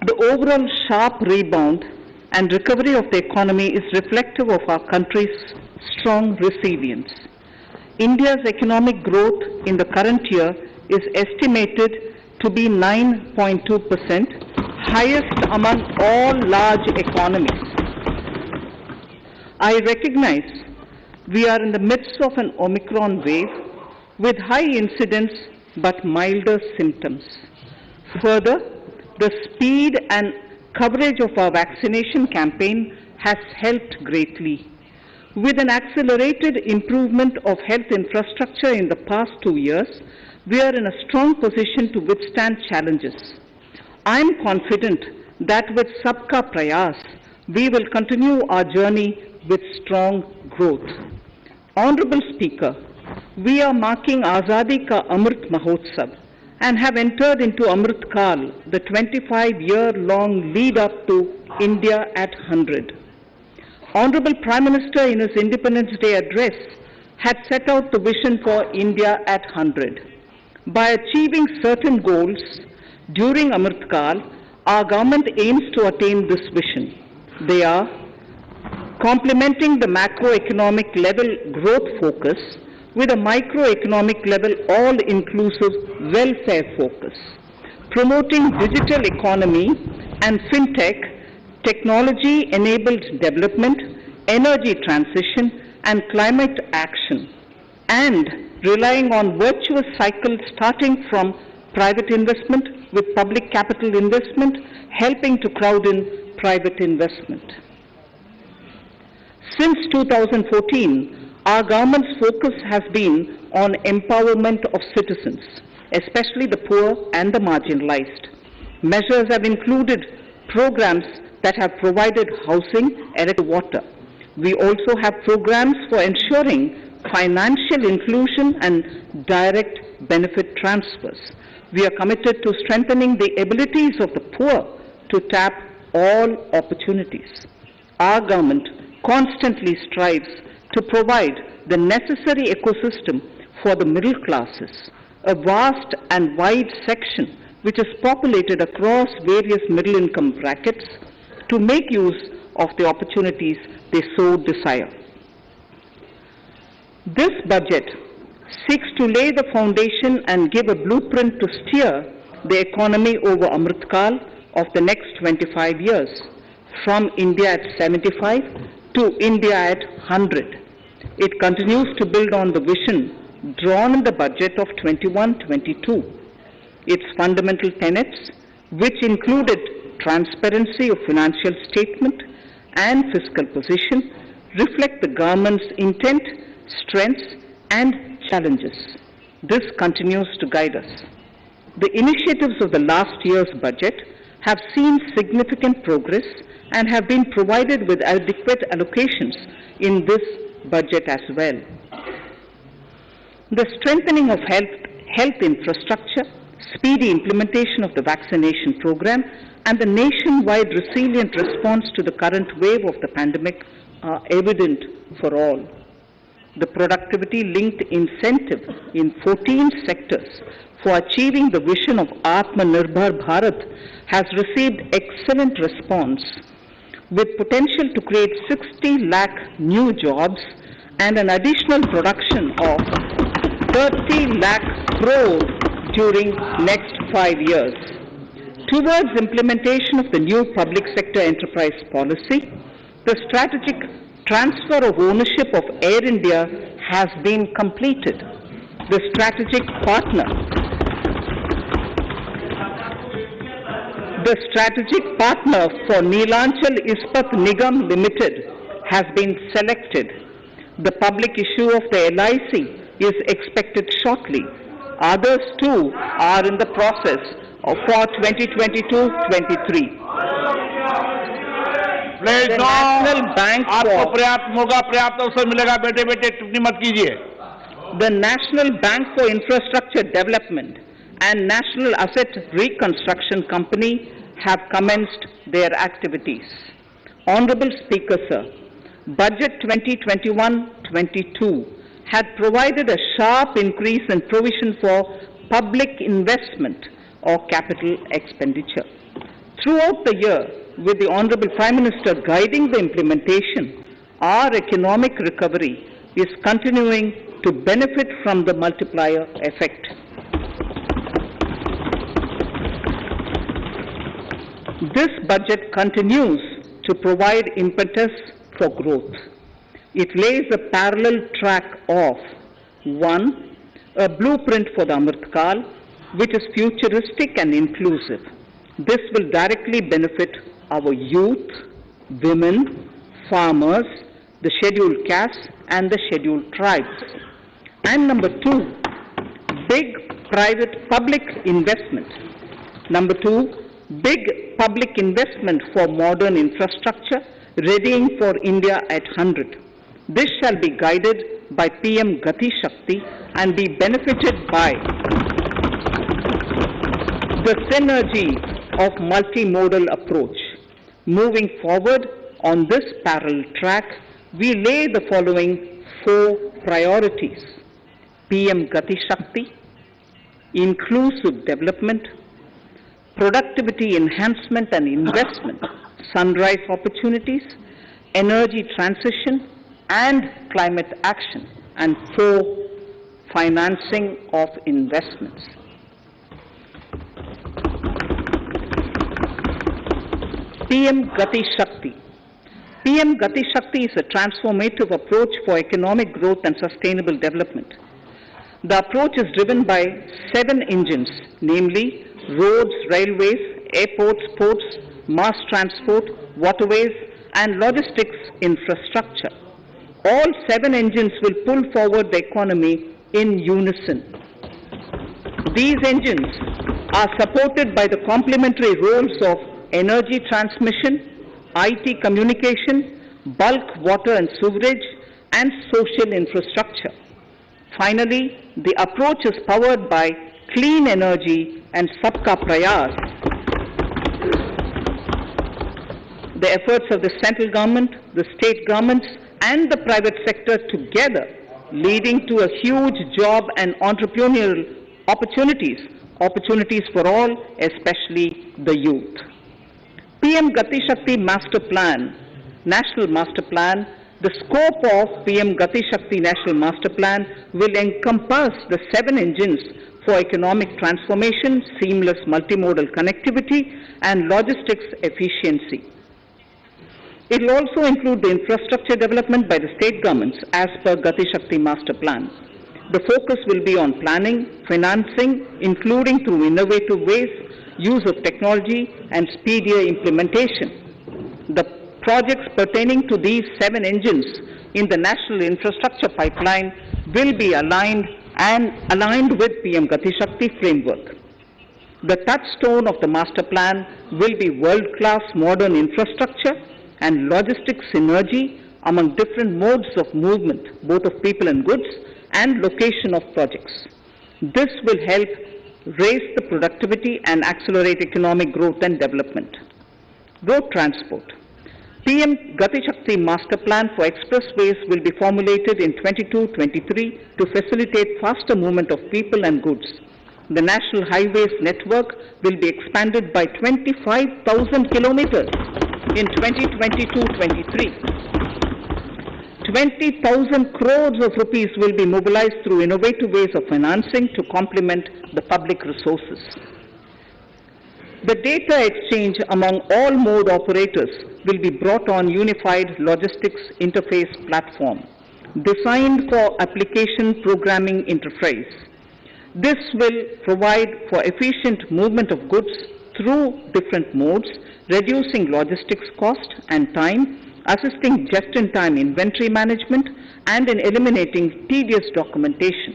The overall sharp rebound and recovery of the economy is reflective of our country's strong resilience. India's economic growth in the current year is estimated to be 9.2%, highest among all large economies. I recognize we are in the midst of an Omicron wave with high incidence but milder symptoms. Further, the speed and coverage of our vaccination campaign has helped greatly. With an accelerated improvement of health infrastructure in the past 2 years, we are in a strong position to withstand challenges. I am confident that with Sabka Prayas, we will continue our journey with strong growth. Honorable Speaker, we are marking Azadi Ka Amrit Mahotsav and have entered into Amrit Kal, the 25-year-long lead up to India at 100. Honorable Prime Minister in his Independence Day address had set out the vision for India at 100. By achieving certain goals during Amrit Kal, our government aims to attain this vision. They are complementing the macroeconomic level growth focus with a microeconomic level all-inclusive welfare focus, promoting digital economy and fintech, technology-enabled development, energy transition, and climate action, and relying on virtuous cycle starting from private investment with public capital investment, helping to crowd in private investment. Since 2014, our government's focus has been on empowerment of citizens, especially the poor and the marginalized. Measures have included programs that have provided housing and water. We also have programs for ensuring financial inclusion and direct benefit transfers. We are committed to strengthening the abilities of the poor to tap all opportunities. Our government constantly strives to provide the necessary ecosystem for the middle classes, a vast and wide section which is populated across various middle income brackets, to make use of the opportunities they so desire. This budget seeks to lay the foundation and give a blueprint to steer the economy over Amrit Kal of the next 25 years, from India at 75 to India at 100. It continues to build on the vision drawn in the budget of 21-22. Its fundamental tenets, which included transparency of financial statement and fiscal position, reflect the government's intent, strengths, and challenges. This continues to guide us. The initiatives of the last year's budget have seen significant progress and have been provided with adequate allocations in this budget as well. The strengthening of health infrastructure, speedy implementation of the vaccination program, and the nationwide resilient response to the current wave of the pandemic are evident for all. The productivity-linked incentive in 14 sectors for achieving the vision of Atmanirbhar Bharat has received excellent response, with potential to create 60 lakh new jobs and an additional production of 30 lakh crores during next 5 years. Towards implementation of the new public sector enterprise policy, the strategic transfer of ownership of Air India has been completed. The strategic partner for Neelanchal Ispat Nigam Limited has been selected. The public issue of the LIC is expected shortly. Others too are in the process for 2022-23. The National Bank आपको पर्याप्त मौका पर्याप्त अवसर मिलेगा बेटे बेटे टिप्पणी मत कीजिए. The National Bank for Infrastructure Development and National Asset Reconstruction Company have commenced their activities. Honorable Speaker, sir, Budget 2021-22 had provided a sharp increase in provision for public investment or capital expenditure. Throughout the year, with the Honorable Prime Minister guiding the implementation, our economic recovery is continuing to benefit from the multiplier effect. This budget continues to provide impetus for growth. It lays a parallel track of 1. A blueprint for the Amrit Kal, which is futuristic and inclusive. This will directly benefit our youth, women, farmers, the scheduled castes and the scheduled tribes. And number 2, big private public investment. Number 2, big public investment for modern infrastructure, readying for India at 100. This shall be guided by PM Gati Shakti and be benefited by the synergy of multimodal approach. Moving forward on this parallel track, we lay the following 4 priorities: PM Gati Shakti, inclusive development, productivity enhancement and investment, sunrise opportunities, energy transition and climate action, and 4, financing of investments. PM Gati Shakti. PM Gati Shakti is a transformative approach for economic growth and sustainable development. The approach is driven by 7 engines, namely roads, railways, airports, ports, mass transport, waterways, and logistics infrastructure. All 7 engines will pull forward the economy in unison. These engines are supported by the complementary roles of energy transmission, IT communication, bulk water and sewerage, and social infrastructure. Finally, the approach is powered by clean energy and Sabka Prayas. The efforts of the central government, the state governments, and the private sector together, leading to a huge job and entrepreneurial opportunities for all, especially the youth. PM Gati Shakti Master Plan, National Master Plan. The scope of PM Gati Shakti National Master Plan will encompass the 7 engines for economic transformation, seamless multimodal connectivity, and logistics efficiency. It will also include the infrastructure development by the state governments as per Gati Shakti Master Plan. The focus will be on planning, financing, including through innovative ways, use of technology, and speedier implementation. The projects pertaining to these 7 engines in the national infrastructure pipeline will be aligned with PM Gati Shakti framework. The touchstone of the master plan will be world-class modern infrastructure and logistics synergy among different modes of movement, both of people and goods, and location of projects. This will help raise the productivity and accelerate economic growth and development. Road transport. PM Gati Shakti Master Plan for expressways will be formulated in 22-23 to facilitate faster movement of people and goods. The National Highways network will be expanded by 25,000 kilometers in 2022-23. 20,000 crores of rupees will be mobilized through innovative ways of financing to complement the public resources. The data exchange among all mode operators will be brought on unified logistics interface platform designed for application programming interface. This will provide for efficient movement of goods through different modes, reducing logistics cost and time, assisting just-in-time inventory management, and in eliminating tedious documentation.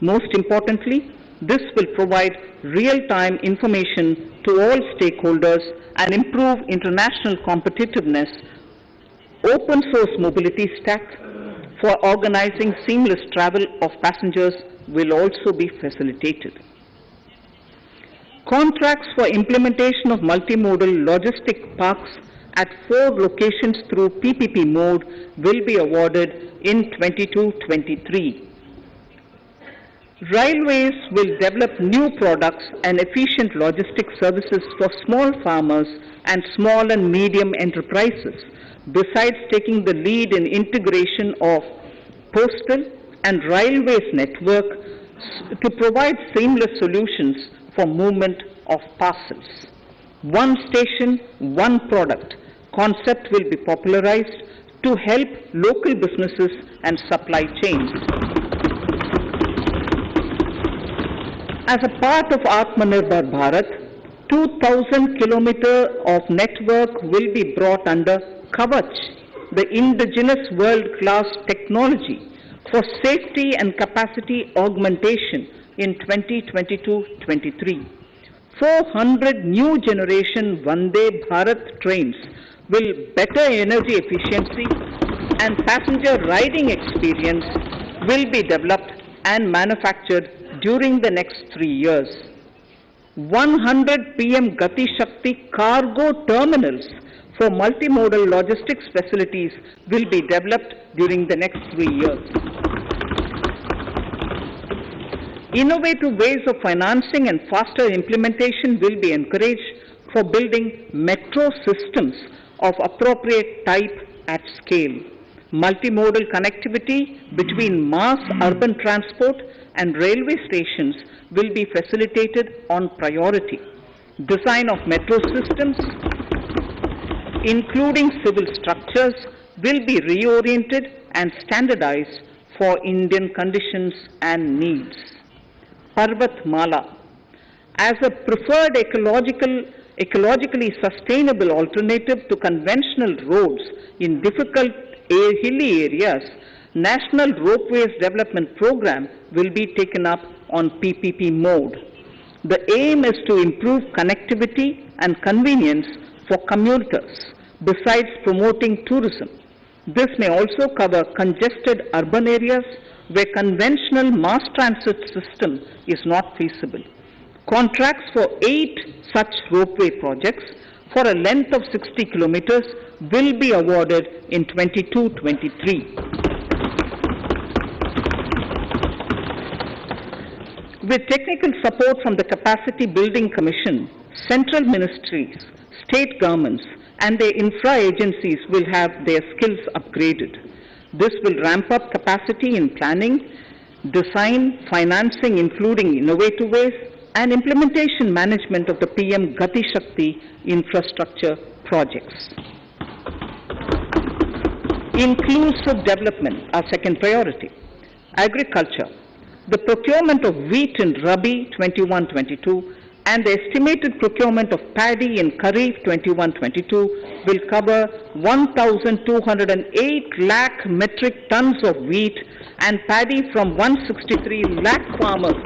Most importantly, this will provide real-time information to all stakeholders and improve international competitiveness. Open source mobility stack for organizing seamless travel of passengers will also be facilitated. Contracts for implementation of multimodal logistic parks at 4 locations through PPP mode will be awarded in 22-23. Railways will develop new products and efficient logistics services for small farmers and small and medium enterprises, besides taking the lead in integration of postal and railways network to provide seamless solutions for movement of parcels. One station, one product concept will be popularized to help local businesses and supply chains. As a part of Atmanirbhar Bharat, 2,000 kilometers of network will be brought under Kavach, the indigenous world-class technology for safety and capacity augmentation in 2022-23. 400 new generation Vande Bharat trains will better energy efficiency and passenger riding experience will be developed and manufactured during the next 3 years. 100 PM Gati Shakti cargo terminals for multimodal logistics facilities will be developed during the next 3 years. Innovative ways of financing and faster implementation will be encouraged for building metro systems of appropriate type at scale. Multimodal connectivity between mass urban transport and railway stations will be facilitated on priority. Design of metro systems, including civil structures, will be reoriented and standardized for Indian conditions and needs. Parvat Mala, as a preferred ecologically sustainable alternative to conventional roads in difficult hilly areas, National Ropeways Development Program will be taken up on PPP mode. The aim is to improve connectivity and convenience for commuters, besides promoting tourism. This may also cover congested urban areas where conventional mass transit system is not feasible. Contracts for 8 such ropeway projects for a length of 60 kilometers will be awarded in 22-23. With technical support from the Capacity Building Commission, central ministries, state governments, and their infra agencies will have their skills upgraded. This will ramp up capacity in planning, design, financing, including innovative ways, and implementation management of the PM Gati Shakti infrastructure projects. Inclusive development, our second priority. Agriculture. The procurement of wheat in Rabi 21-22 and the estimated procurement of paddy in Kharif 21-22 will cover 1,208 lakh metric tons of wheat and paddy from 163 lakh farmers,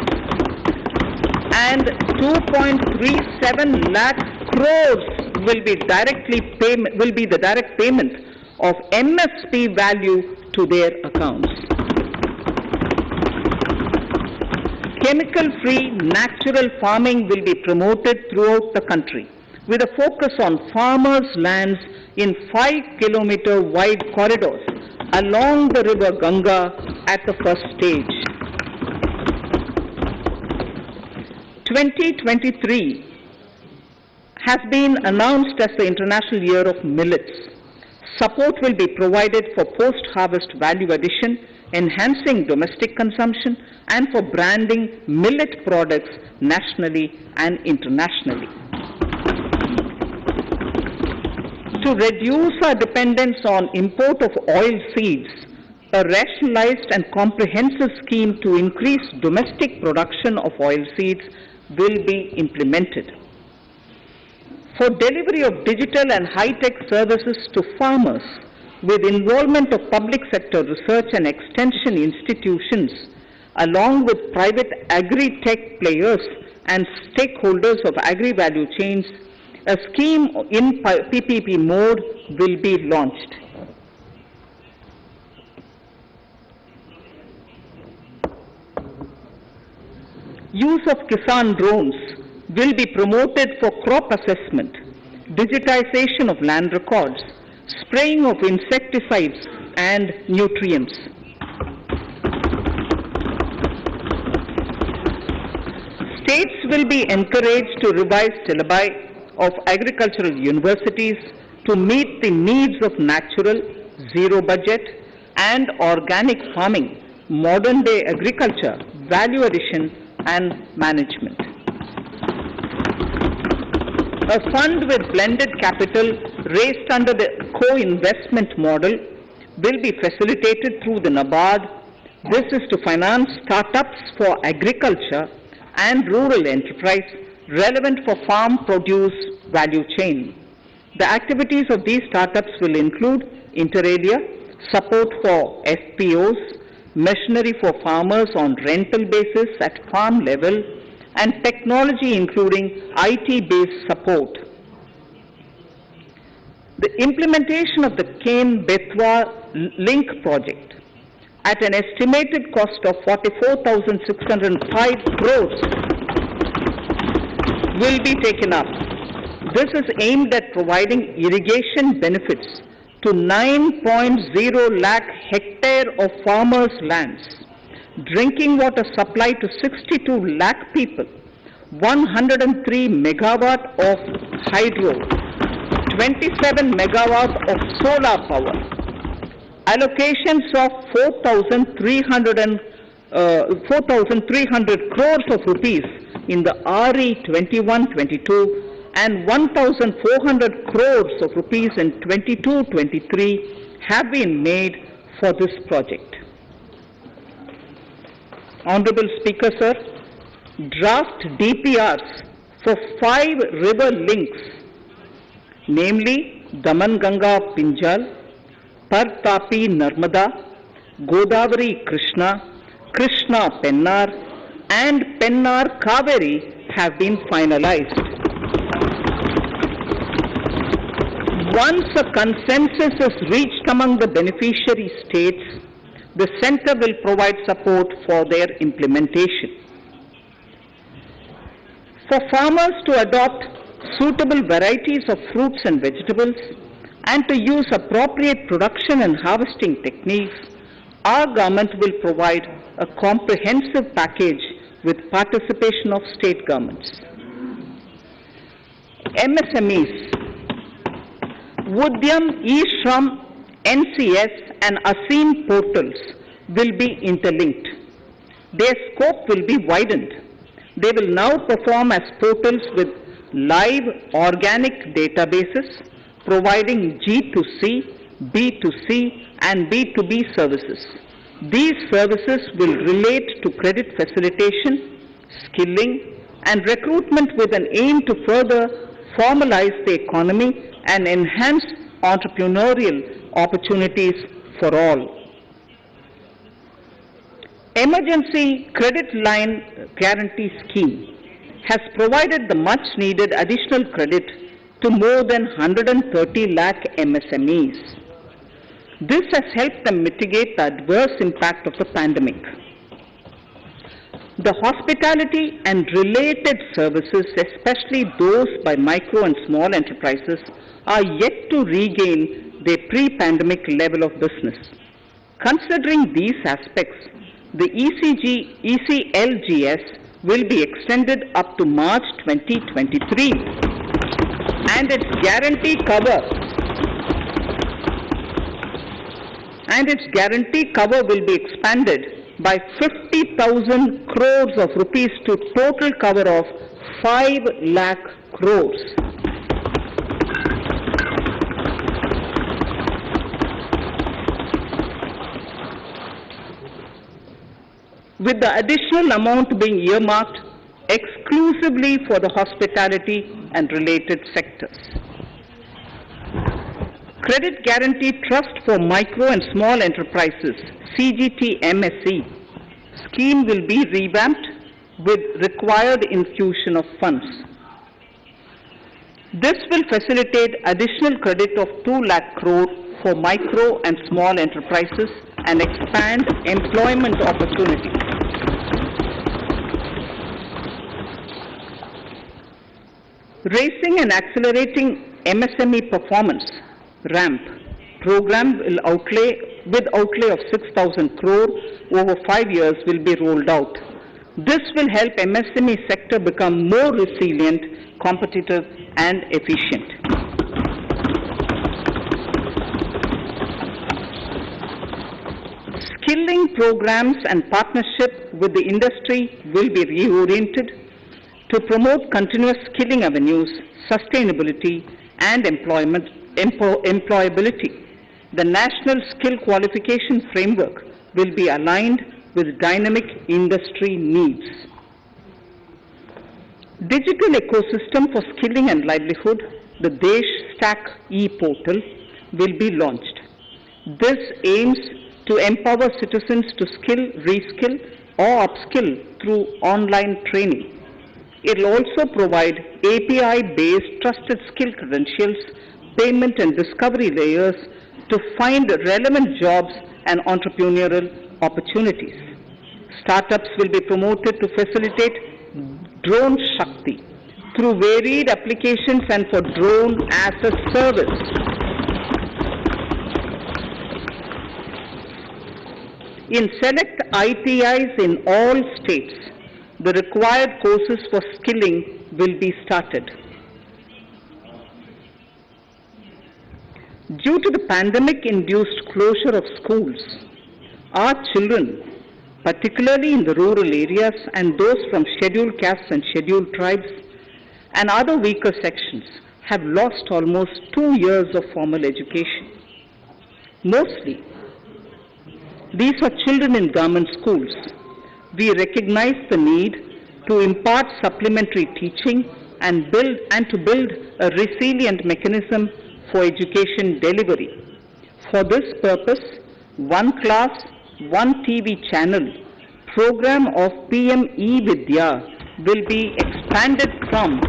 and 2.37 lakh crores will be the direct payment of MSP value to their accounts. Chemical-free natural farming will be promoted throughout the country with a focus on farmers' lands in 5-kilometer wide corridors along the river Ganga at the first stage. 2023 has been announced as the International Year of Millets. Support will be provided for post-harvest value addition, enhancing domestic consumption, and for branding millet products nationally and internationally. To reduce our dependence on import of oil seeds, a rationalized and comprehensive scheme to increase domestic production of oil seeds will be implemented. For delivery of digital and high-tech services to farmers, with involvement of public sector research and extension institutions, along with private agri-tech players and stakeholders of agri-value chains, a scheme in PPP mode will be launched. Use of Kisan drones will be promoted for crop assessment, digitization of land records, spraying of insecticides and nutrients. States will be encouraged to revise syllabi of agricultural universities to meet the needs of natural, zero budget, and organic farming, modern day agriculture, value addition, and management. A fund with blended capital raised under the co-investment model will be facilitated through the NABARD. This is to finance startups for agriculture and rural enterprise relevant for farm produce value chain. The activities of these startups will include inter alia, support for FPOs, machinery for farmers on rental basis at farm level, and technology including IT-based support. The implementation of the Ken-Betwa link project at an estimated cost of 44,605 crores will be taken up. This is aimed at providing irrigation benefits to 9.0 lakh hectare of farmers' lands, drinking water supply to 62 lakh people, 103 megawatt of hydro, 27 megawatt of solar power, allocations of 4,300 crores of rupees in the RE 21-22 and 1,400 crores of rupees in 22-23 have been made for this project. Honorable Speaker, sir, draft DPRs for 5 river links, namely Daman Ganga Pinjal, Partapi Narmada, Godavari Krishna, Krishna Pennar, and Pennar Kaveri have been finalized. Once a consensus is reached among the beneficiary states, the Centre will provide support for their implementation. For farmers to adopt suitable varieties of fruits and vegetables and to use appropriate production and harvesting techniques, our government will provide a comprehensive package with participation of state governments. MSMEs, Udyam, eShram, NCS and ASEAN portals will be interlinked. Their scope will be widened. They will now perform as portals with live organic databases providing G2C, B2C and B2B services. These services will relate to credit facilitation, skilling and recruitment with an aim to further formalize the economy and enhance entrepreneurial opportunities for all. Emergency Credit Line Guarantee Scheme has provided the much needed additional credit to more than 130 lakh MSMEs. This has helped them mitigate the adverse impact of the pandemic. The hospitality and related services, especially those by micro and small enterprises, are yet to regain their pre-pandemic level of business. Considering these aspects, the ECLGS will be extended up to March 2023 and its guarantee cover will be expanded by 50,000 crores of rupees to total cover of 5 lakh crores. With the additional amount being earmarked exclusively for the hospitality and related sectors. Credit Guarantee Trust for Micro and Small Enterprises, CGT-MSE, scheme will be revamped with required infusion of funds. This will facilitate additional credit of 2 lakh crore for micro and small enterprises and expand employment opportunities. Raising and accelerating MSME performance RAMP program will outlay of 6,000 crore over 5 years will be rolled out. This will help MSME sector become more resilient, competitive, and efficient. Skilling programs and partnership with the industry will be reoriented to promote continuous skilling avenues, sustainability, and employability. The National Skill Qualification Framework will be aligned with dynamic industry needs. Digital ecosystem for skilling and livelihood, the Desh Stack e-portal, will be launched. This aims to empower citizens to skill, reskill, or upskill through online training. It will also provide API-based trusted skill credentials, payment and discovery layers to find relevant jobs and entrepreneurial opportunities. Startups will be promoted to facilitate Drone Shakti through varied applications and for drone as a service. In select ITIs in all states, the required courses for skilling will be started. Due to the pandemic-induced closure of schools, our children, particularly in the rural areas and those from scheduled castes and scheduled tribes and other weaker sections, have lost almost 2 years of formal education. Mostly, these are children in government schools. We recognize the need to impart supplementary teaching and to build a resilient mechanism for education delivery. For this purpose, One Class, One TV channel program of PM E-Vidya will be expanded from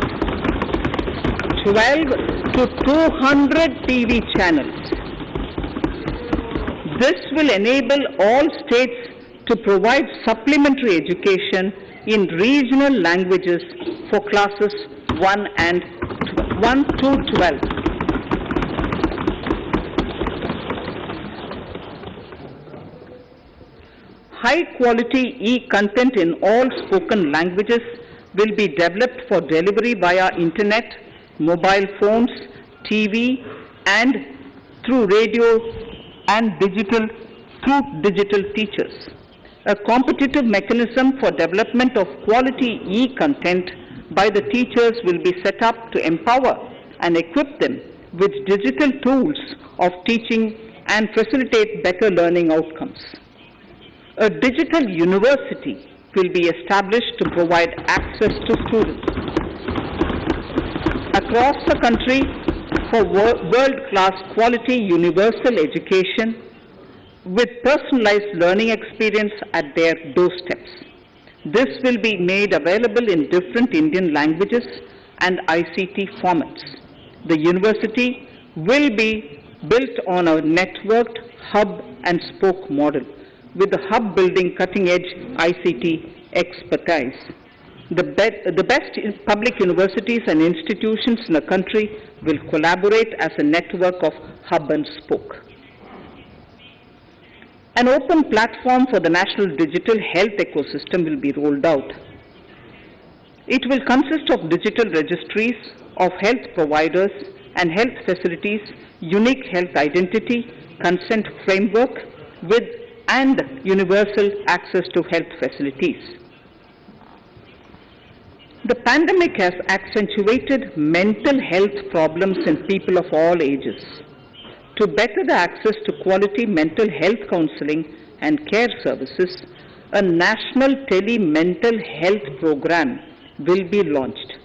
12 to 200 TV channels. This will enable all states to provide supplementary education in regional languages for classes 1 to 12. High-quality e-content in all spoken languages will be developed for delivery via internet, mobile phones, TV, and through radio and digital teachers. A competitive mechanism for development of quality e-content by the teachers will be set up to empower and equip them with digital tools of teaching and facilitate better learning outcomes. A digital university will be established to provide access to students across the country for world-class quality universal education with personalized learning experience at their doorsteps. This will be made available in different Indian languages and ICT formats. The university will be built on a networked hub and spoke model, with the hub building cutting-edge ICT expertise. The best public universities and institutions in the country will collaborate as a network of hub and spoke. An open platform for the national digital health ecosystem will be rolled out. It will consist of digital registries of health providers and health facilities, unique health identity, consent framework, and universal access to health facilities. The pandemic has accentuated mental health problems in people of all ages. To better the access to quality mental health counseling and care services, a national tele-mental health program will be launched.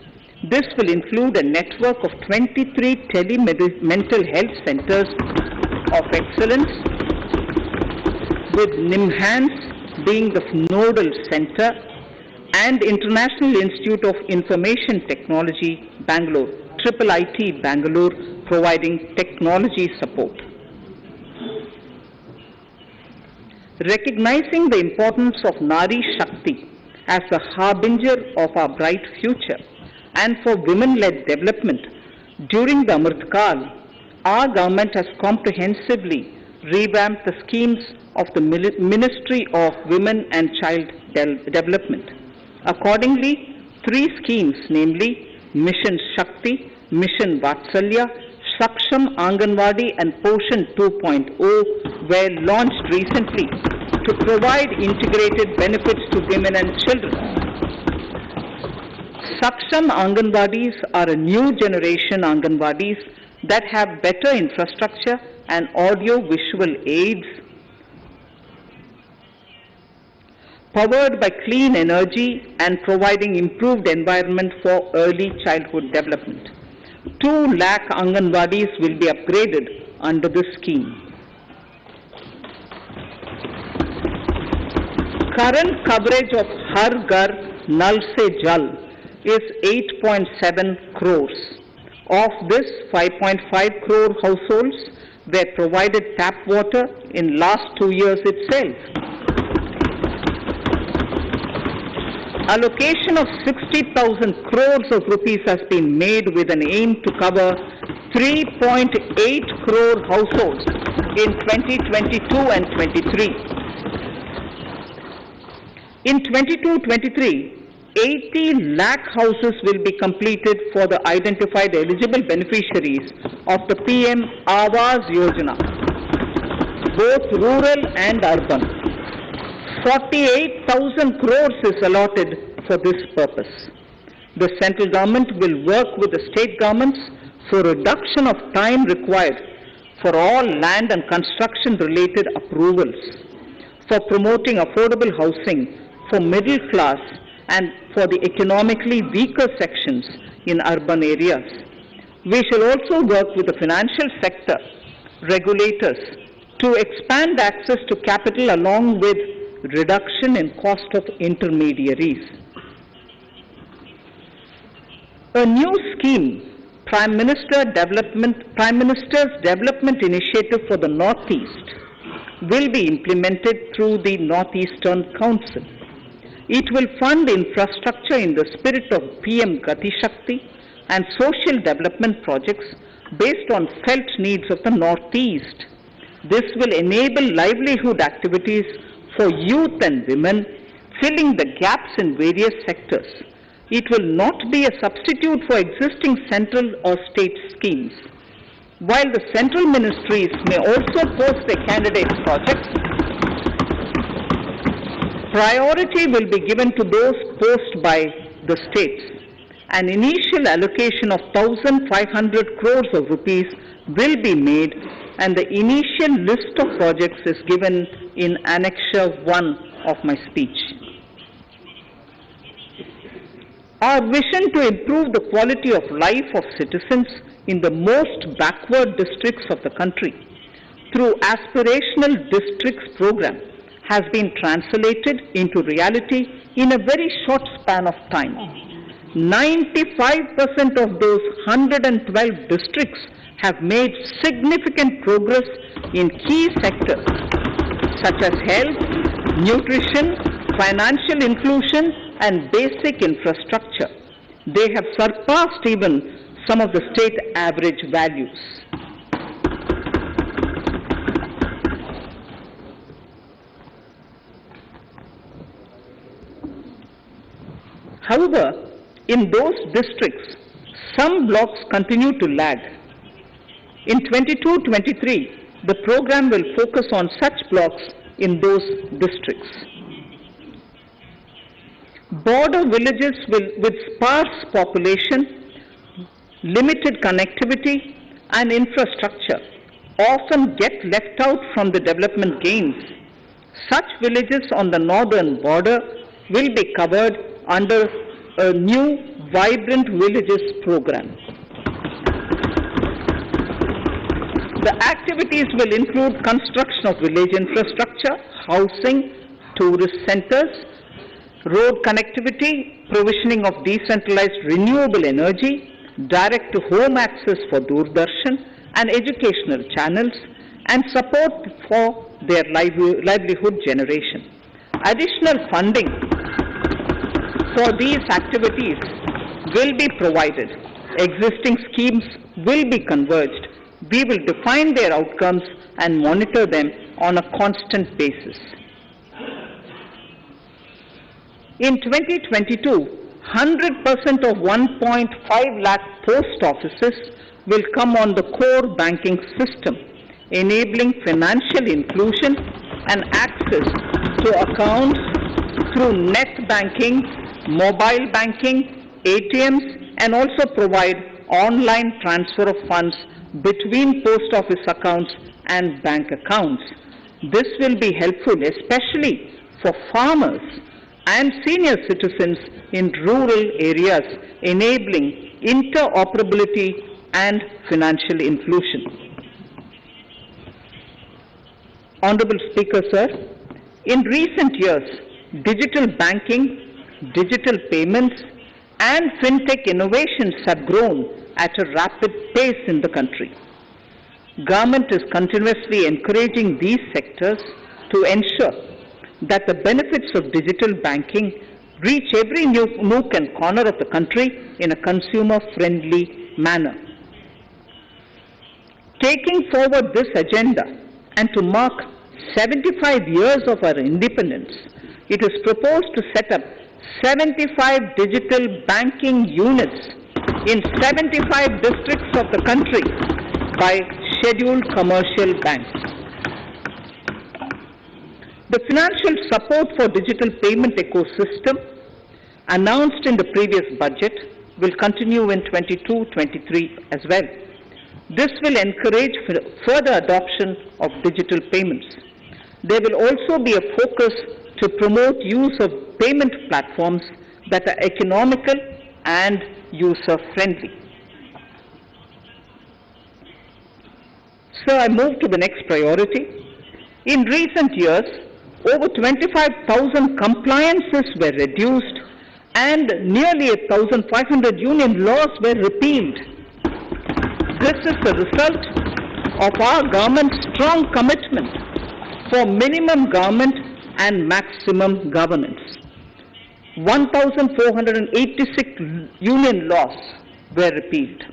This will include a network of 23 tele-mental health centers of excellence, with NIMHANS being the nodal center, and International Institute of Information Technology, Bangalore, IIIT Bangalore, providing technology support. Recognizing the importance of Nari Shakti as a harbinger of our bright future and for women-led development, during the Amrit Kal, our government has comprehensively revamped the schemes of the Ministry of Women and Child Development. Accordingly, 3 schemes, namely Mission Shakti, Mission Vatsalya, Saksham Anganwadi and Poshan 2.0 were launched recently to provide integrated benefits to women and children. Saksham Anganwadis are a new generation Anganwadis that have better infrastructure and audio-visual aids, powered by clean energy and providing improved environment for early childhood development. 2 lakh Anganwadis will be upgraded under this scheme. Current coverage of Har Ghar Nal Se Jal is 8.7 crores. Of this, 5.5 crore households were provided tap water in last 2 years itself. Allocation of 60,000 crores of rupees has been made with an aim to cover 3.8 crore households in 2022 and 23. In 22-23, 80 lakh houses will be completed for the identified eligible beneficiaries of the PM Awas Yojana, both rural and urban. 48,000 crores is allotted for this purpose. The central government will work with the state governments for reduction of time required for all land and construction related approvals, for promoting affordable housing for middle class and for the economically weaker sections in urban areas. We shall also work with the financial sector, regulators, to expand access to capital along with reduction in cost of intermediaries. A new scheme, Prime Minister's Development Initiative for the Northeast, will be implemented through the Northeastern Council. It will fund infrastructure in the spirit of PM Gati Shakti and social development projects based on felt needs of the Northeast. This will enable livelihood activities for youth and women, filling the gaps in various sectors. It will not be a substitute for existing central or state schemes. While the central ministries may also post their candidates' projects, priority will be given to those posted by the states. An initial allocation of 1,500 crores of rupees will be made, and the initial list of projects is given in Annexure 1 of my speech. Our vision to improve the quality of life of citizens in the most backward districts of the country through Aspirational Districts program has been translated into reality in a very short span of time. 95% of those 112 districts have made significant progress in key sectors such as health, nutrition, financial inclusion, and basic infrastructure. They have surpassed even some of the state average values. However, in those districts, some blocks continue to lag. In 22-23, the program will focus on such blocks in those districts. Border villages with sparse population, limited connectivity, and infrastructure often get left out from the development gains. Such villages on the northern border will be covered under a new Vibrant Villages program. The activities will include construction of village infrastructure, housing, tourist centers, road connectivity, provisioning of decentralized renewable energy, direct-to-home access for Doordarshan and educational channels, and support for their livelihood generation. Additional funding for these activities will be provided. Existing schemes will be converged. We will define their outcomes and monitor them on a constant basis. In 2022, 100% of 1.5 lakh post offices will come on the core banking system, enabling financial inclusion and access to accounts through net banking, mobile banking, ATMs, and also provide online transfer of funds between post office accounts and bank accounts. This will be helpful especially for farmers and senior citizens in rural areas, enabling interoperability and financial inclusion. Honorable Speaker, sir, in recent years, digital banking, digital payments, and fintech innovations have grown at a rapid pace in the country. Government is continuously encouraging these sectors to ensure that the benefits of digital banking reach every nook and corner of the country in a consumer-friendly manner. Taking forward this agenda and to mark 75 years of our independence, it is proposed to set up 75 digital banking units in 75 districts of the country by scheduled commercial banks. The financial support for digital payment ecosystem announced in the previous budget will continue in 22-23 as well. This will encourage further adoption of digital payments. There will also be a focus to promote use of payment platforms that are economical and user-friendly. So I move to the next priority. In recent years, over 25,000 compliances were reduced and nearly 1,500 union laws were repealed. This is the result of our government's strong commitment for minimum government and maximum governance. 1,486 union laws were repealed.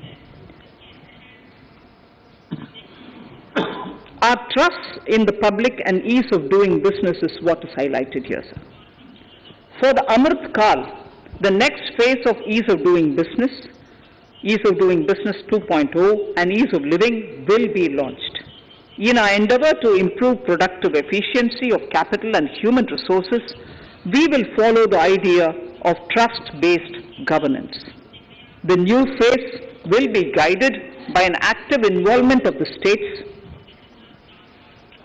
Our trust in the public and ease of doing business is what is highlighted here, sir. For the Amrit Kal, the next phase of ease of doing business 2.0 and ease of living will be launched. In our endeavor to improve productive efficiency of capital and human resources, we will follow the idea of trust-based governance. The new phase will be guided by an active involvement of the states,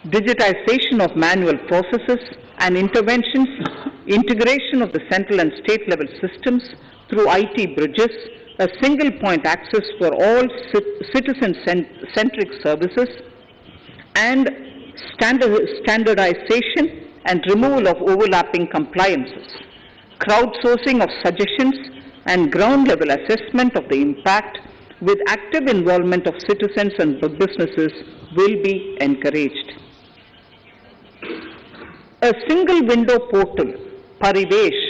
digitization of manual processes and interventions, integration of the central and state level systems through IT bridges, a single point access for all citizen-centric services, and standardization and removal of overlapping compliances. Crowdsourcing of suggestions and ground-level assessment of the impact with active involvement of citizens and businesses will be encouraged. A single window portal, Parivesh,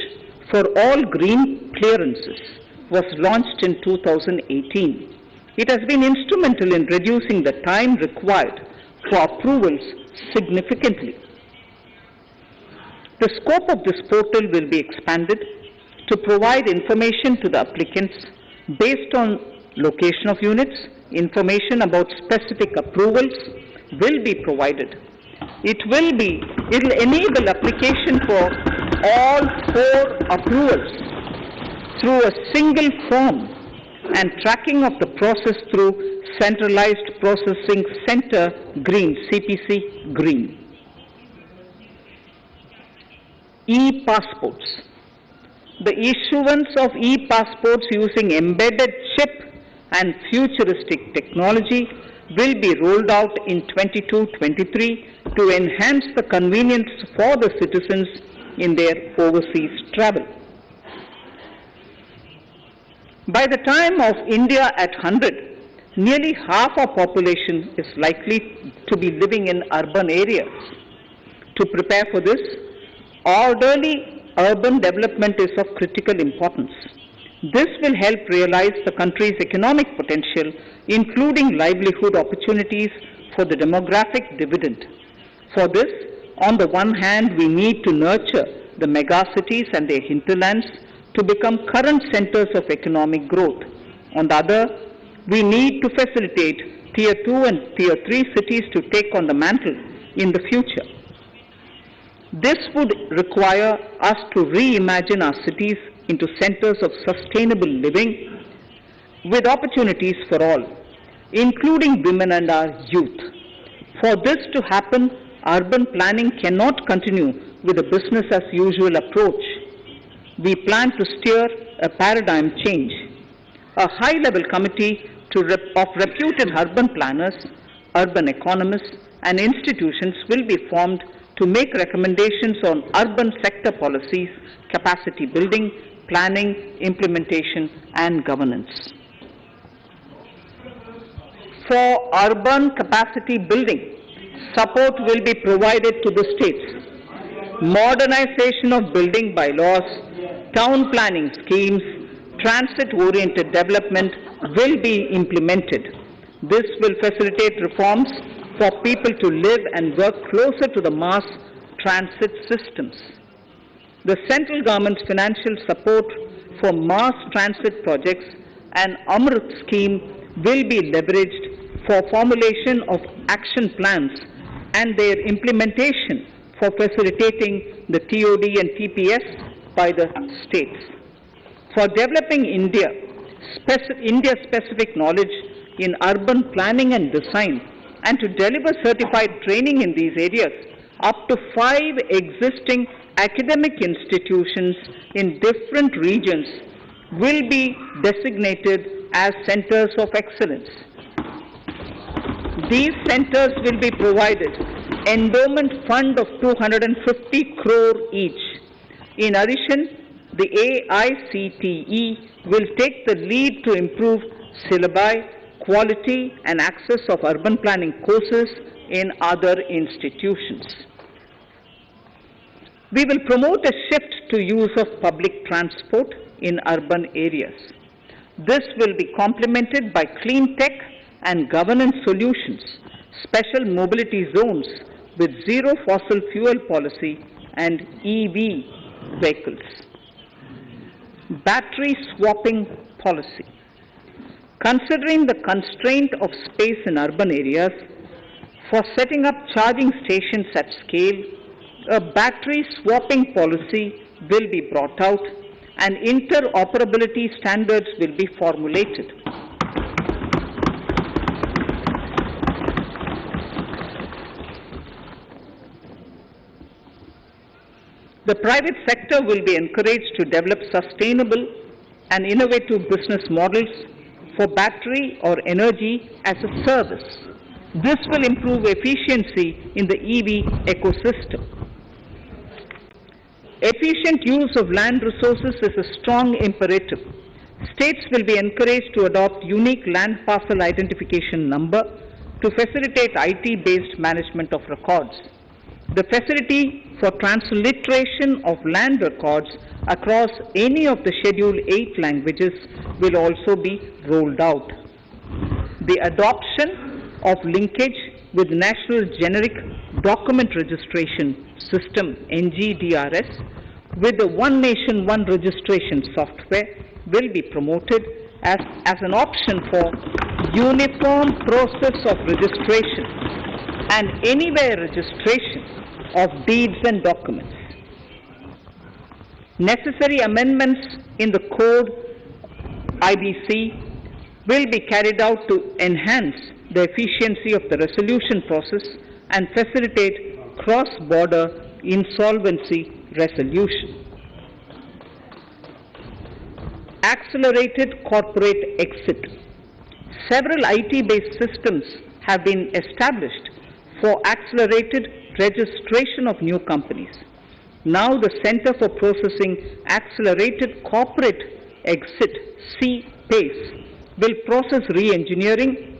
for all green clearances was launched in 2018. It has been instrumental in reducing the time required for approvals significantly. The scope of this portal will be expanded to provide information to the applicants based on location of units. Information about specific approvals will be provided. It will enable application for all 4 approvals through a single form and tracking of the process through Centralized Processing Center Green, CPC Green. E-passports. The issuance of e-passports using embedded chip and futuristic technology will be rolled out in 22-23 to enhance the convenience for the citizens in their overseas travel. By the time of India at 100, nearly half our population is likely to be living in urban areas. To prepare for this, orderly urban development is of critical importance. This will help realize the country's economic potential, including livelihood opportunities for the demographic dividend. For this, on the one hand, we need to nurture the megacities and their hinterlands to become current centers of economic growth. On the other, we need to facilitate Tier 2 and Tier 3 cities to take on the mantle in the future. This would require us to reimagine our cities into centers of sustainable living with opportunities for all, including women and our youth. For this to happen, urban planning cannot continue with a business as usual approach. We plan to steer a paradigm change. A high-level committee of reputed urban planners, urban economists, and institutions will be formed to make recommendations on urban sector policies, capacity building, planning, implementation, and governance. For urban capacity building, support will be provided to the states. Modernization of building bylaws, town planning schemes, transit-oriented development will be implemented. This will facilitate reforms for people to live and work closer to the mass transit systems. The central government's financial support for mass transit projects and Amrit scheme will be leveraged for formulation of action plans and their implementation for facilitating the TOD and TPS by the states. For developing India-specific knowledge in urban planning and design, and to deliver certified training in these areas, up to 5 existing academic institutions in different regions will be designated as centers of excellence. These centers will be provided endowment fund of 250 crore each. In addition, the AICTE will take the lead to improve syllabi, quality and access of urban planning courses in other institutions. We will promote a shift to use of public transport in urban areas. This will be complemented by clean tech and governance solutions, special mobility zones with zero fossil fuel policy and EV vehicles. Battery swapping policy. Considering the constraint of space in urban areas, for setting up charging stations at scale, a battery swapping policy will be brought out and interoperability standards will be formulated. The private sector will be encouraged to develop sustainable and innovative business models for battery or energy as a service. This will improve efficiency in the EV ecosystem. Efficient use of land resources is a strong imperative. States will be encouraged to adopt unique land parcel identification number to facilitate IT-based management of records. The facility for transliteration of land records across any of the Schedule 8 languages will also be rolled out. The adoption of linkage with National Generic Document Registration System (NGDRS) with the One Nation, One Registration software will be promoted as an option for uniform process of registration and anywhere registration of deeds and documents. Necessary amendments in the code IBC will be carried out to enhance the efficiency of the resolution process and facilitate cross-border insolvency resolution. Accelerated corporate exit. Several IT-based systems have been established for accelerated registration of new companies. Now the Center for Processing Accelerated Corporate Exit, CPACE, will process re-engineering,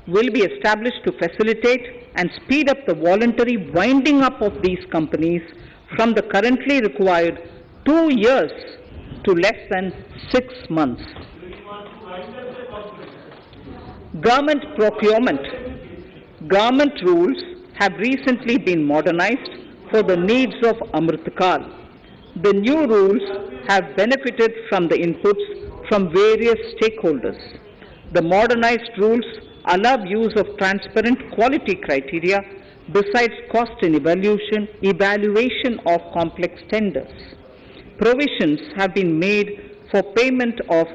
will be established to facilitate and speed up the voluntary winding up of these companies from the currently required 2 years to less than 6 months. Government procurement. Government rules have recently been modernized for the needs of Amritkal. The new rules have benefited from the inputs from various stakeholders. The modernized rules allow use of transparent quality criteria besides cost and evaluation of complex tenders. Provisions have been made for payment of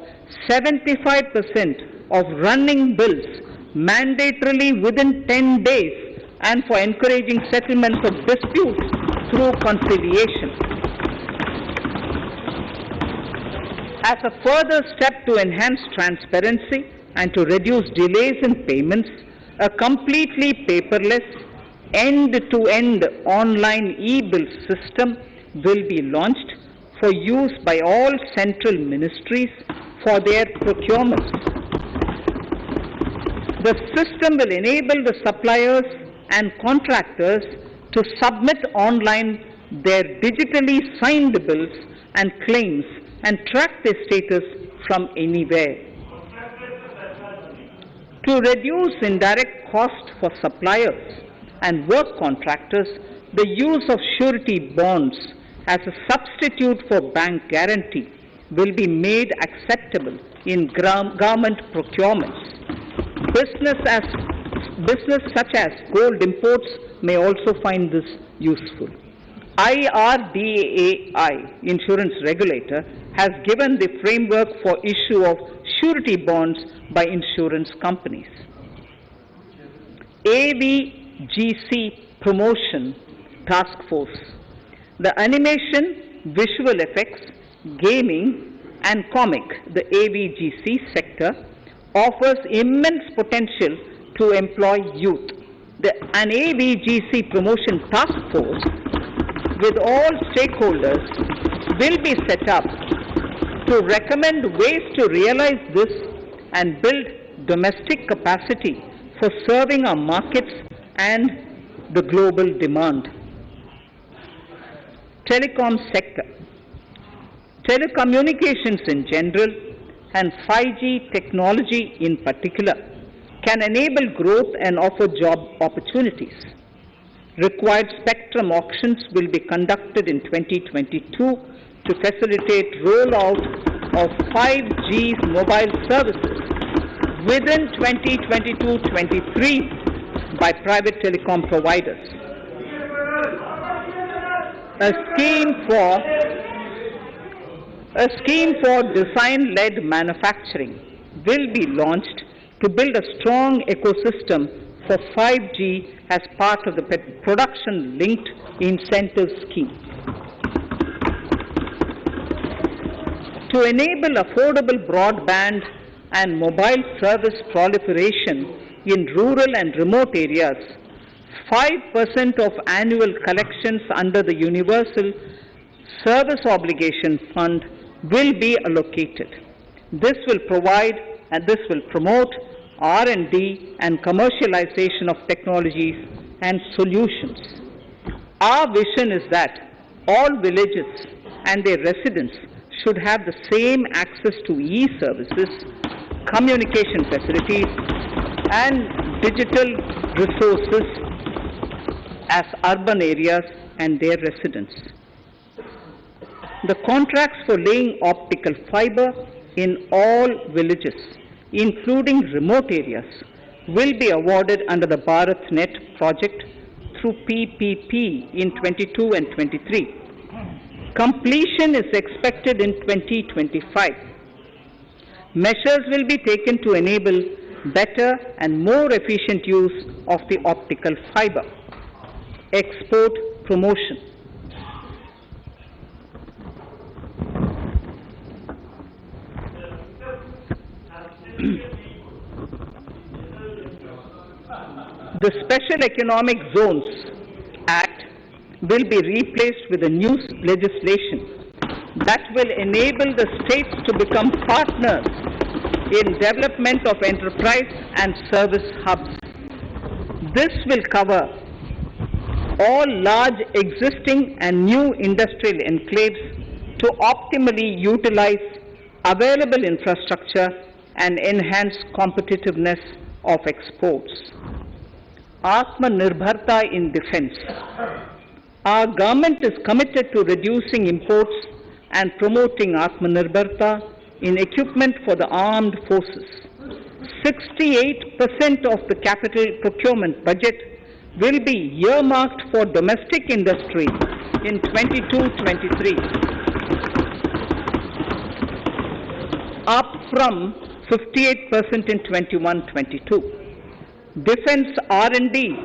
75% of running bills mandatorily within 10 days and for encouraging settlements of disputes through conciliation. As a further step to enhance transparency and to reduce delays in payments, a completely paperless, end-to-end online e-bill system will be launched for use by all central ministries for their procurements. The system will enable the suppliers and contractors to submit online their digitally signed bills and claims and track their status from anywhere. To reduce indirect cost for suppliers and work contractors, the use of surety bonds as a substitute for bank guarantee will be made acceptable in government procurements. Business such as gold imports may also find this useful. IRDAI, insurance regulator, has given the framework for issue of surety bonds by insurance companies. AVGC Promotion Task Force. The animation, visual effects, gaming and comic, the AVGC sector, offers immense potential to employ youth. An AVGC Promotion Task Force with all stakeholders will be set up to recommend ways to realize this and build domestic capacity for serving our markets and the global demand. Telecom sector. Telecommunications in general and 5G technology in particular can enable growth and offer job opportunities. Required spectrum auctions will be conducted in 2022 to facilitate rollout of 5G mobile services within 2022-23 by private telecom providers. A scheme for design-led manufacturing will be launched to build a strong ecosystem for 5G as part of the production-linked incentive scheme. To enable affordable broadband and mobile service proliferation in rural and remote areas, 5% of annual collections under the Universal Service Obligation Fund will be allocated. This will promote R&D and commercialization of technologies and solutions. Our vision is that all villages and their residents should have the same access to e-services, communication facilities, and digital resources as urban areas and their residents. The contracts for laying optical fiber in all villages, including remote areas, will be awarded under the BharatNet project through PPP in 22 and 23. Completion is expected in 2025. Measures will be taken to enable better and more efficient use of the optical fiber. Export promotion. The Special Economic Zones Act will be replaced with a new legislation that will enable the states to become partners in development of enterprise and service hubs. This will cover all large existing and new industrial enclaves to optimally utilize available infrastructure and enhance competitiveness of exports. Atmanirbharta in defense. Our government is committed to reducing imports and promoting Atmanirbharta in equipment for the armed forces. 68% of the capital procurement budget will be earmarked for domestic industry in 22-23, up from 58% in 21-22. Defense R&D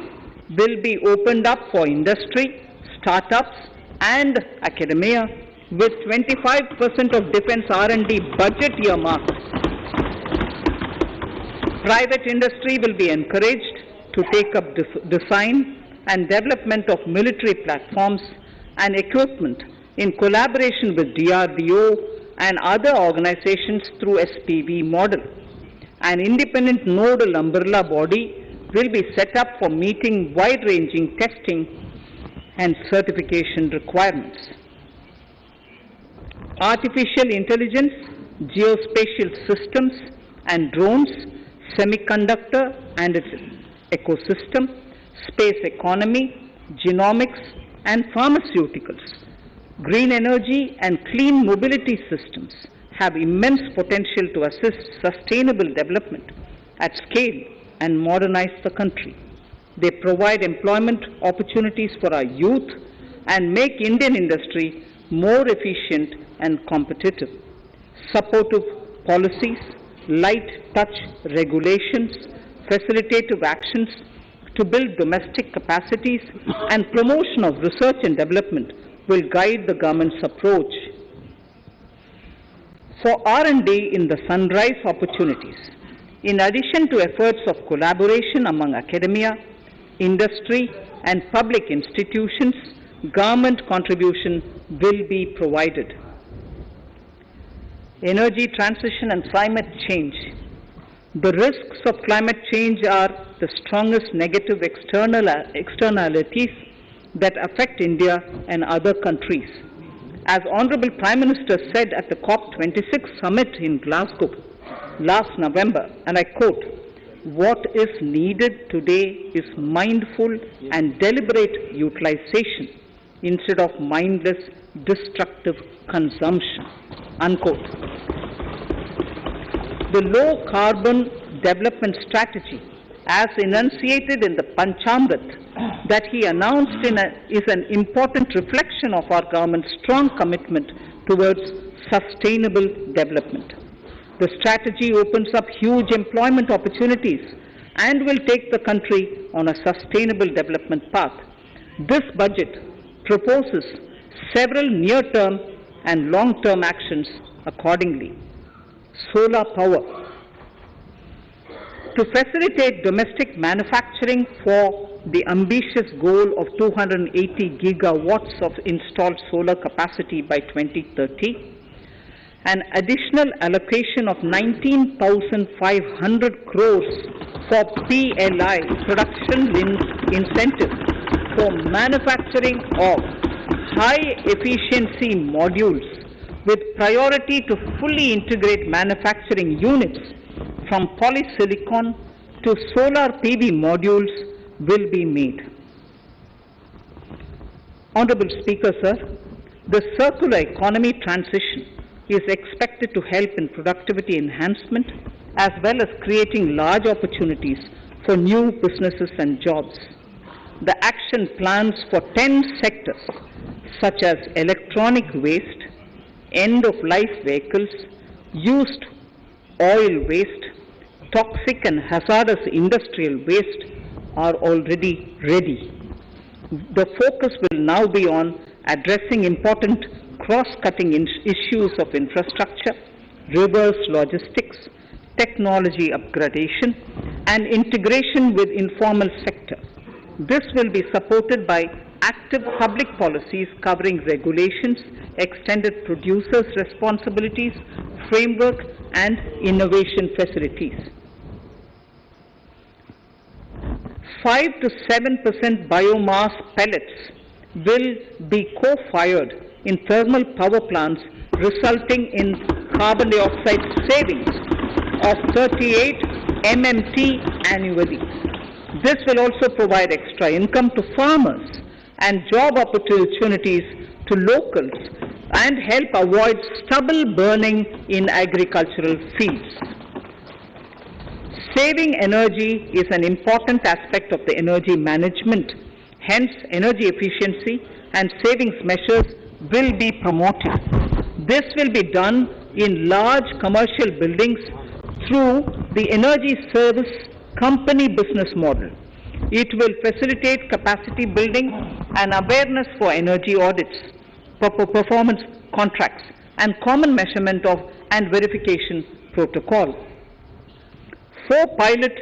will be opened up for industry, startups and academia, with 25% of defense R&D budget earmarked. Private industry will be encouraged to take up design and development of military platforms and equipment in collaboration with DRDO and other organizations through SPV model. An independent nodal umbrella body will be set up for meeting wide-ranging testing and certification requirements. Artificial intelligence, geospatial systems and drones, semiconductor and its ecosystem, space economy, genomics and pharmaceuticals, green energy and clean mobility systems have immense potential to assist sustainable development at scale and modernize the country. They provide employment opportunities for our youth and make Indian industry more efficient and competitive. Supportive policies, light touch regulations, facilitative actions to build domestic capacities and promotion of research and development will guide the government's approach. For R&D in the sunrise opportunities, in addition to efforts of collaboration among academia, industry and public institutions, government contribution will be provided. Energy transition and climate change. The risks of climate change are the strongest negative externalities that affect India and other countries. As Honorable Prime Minister said at the COP26 summit in Glasgow last November, and I quote, "What is needed today is mindful and deliberate utilization instead of mindless, destructive consumption," unquote. The low-carbon development strategy, as enunciated in the Panchamrit that he announced is an important reflection of our government's strong commitment towards sustainable development. The strategy opens up huge employment opportunities and will take the country on a sustainable development path. This budget proposes several near-term and long-term actions accordingly. Solar power. To facilitate domestic manufacturing for the ambitious goal of 280 gigawatts of installed solar capacity by 2030, an additional allocation of 19,500 crores for PLI, production-linked incentives, for manufacturing of high-efficiency modules with priority to fully integrate manufacturing units from polysilicon to solar PV modules will be made. Honorable Speaker, sir, the circular economy transition is expected to help in productivity enhancement as well as creating large opportunities for new businesses and jobs. The action plans for 10 sectors such as electronic waste, end-of-life vehicles, used oil waste, toxic and hazardous industrial waste are already ready. The focus will now be on addressing important cross-cutting issues of infrastructure, reverse logistics, technology upgradation, and integration with informal sector. This will be supported by active public policies covering regulations, extended producers' responsibilities, framework, and innovation facilities. 5 to 7% biomass pellets will be co-fired in thermal power plants, resulting in carbon dioxide savings of 38 MMT annually. This will also provide extra income to farmers and job opportunities to locals and help avoid stubble burning in agricultural fields. Saving energy is an important aspect of the energy management. Hence, energy efficiency and savings measures will be promoted. This will be done in large commercial buildings through the energy service company business model. It will facilitate capacity building and awareness for energy audits, performance contracts, and common measurement of and verification protocol. 4 pilot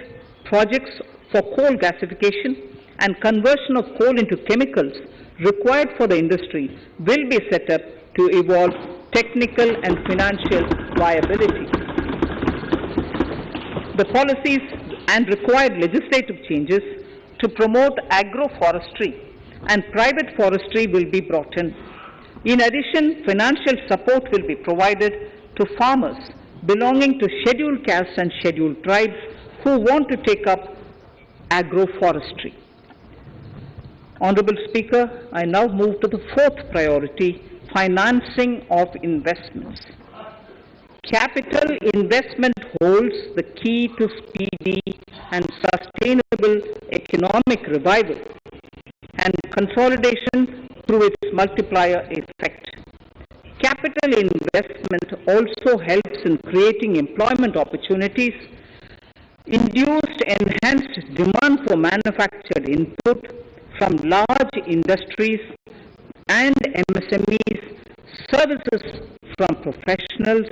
projects for coal gasification and conversion of coal into chemicals required for the industry will be set up to evolve technical and financial viability. The policies and required legislative changes to promote agroforestry and private forestry will be brought in. In addition, financial support will be provided to farmers belonging to scheduled castes and scheduled tribes who want to take up agroforestry. Honorable Speaker, I now move to the 4th priority, financing of investments. Capital investment holds the key to speedy and sustainable economic revival and consolidation through its multiplier effect. Capital investment also helps in creating employment opportunities, induced enhanced demand for manufactured input from large industries and MSMEs, services from professionals,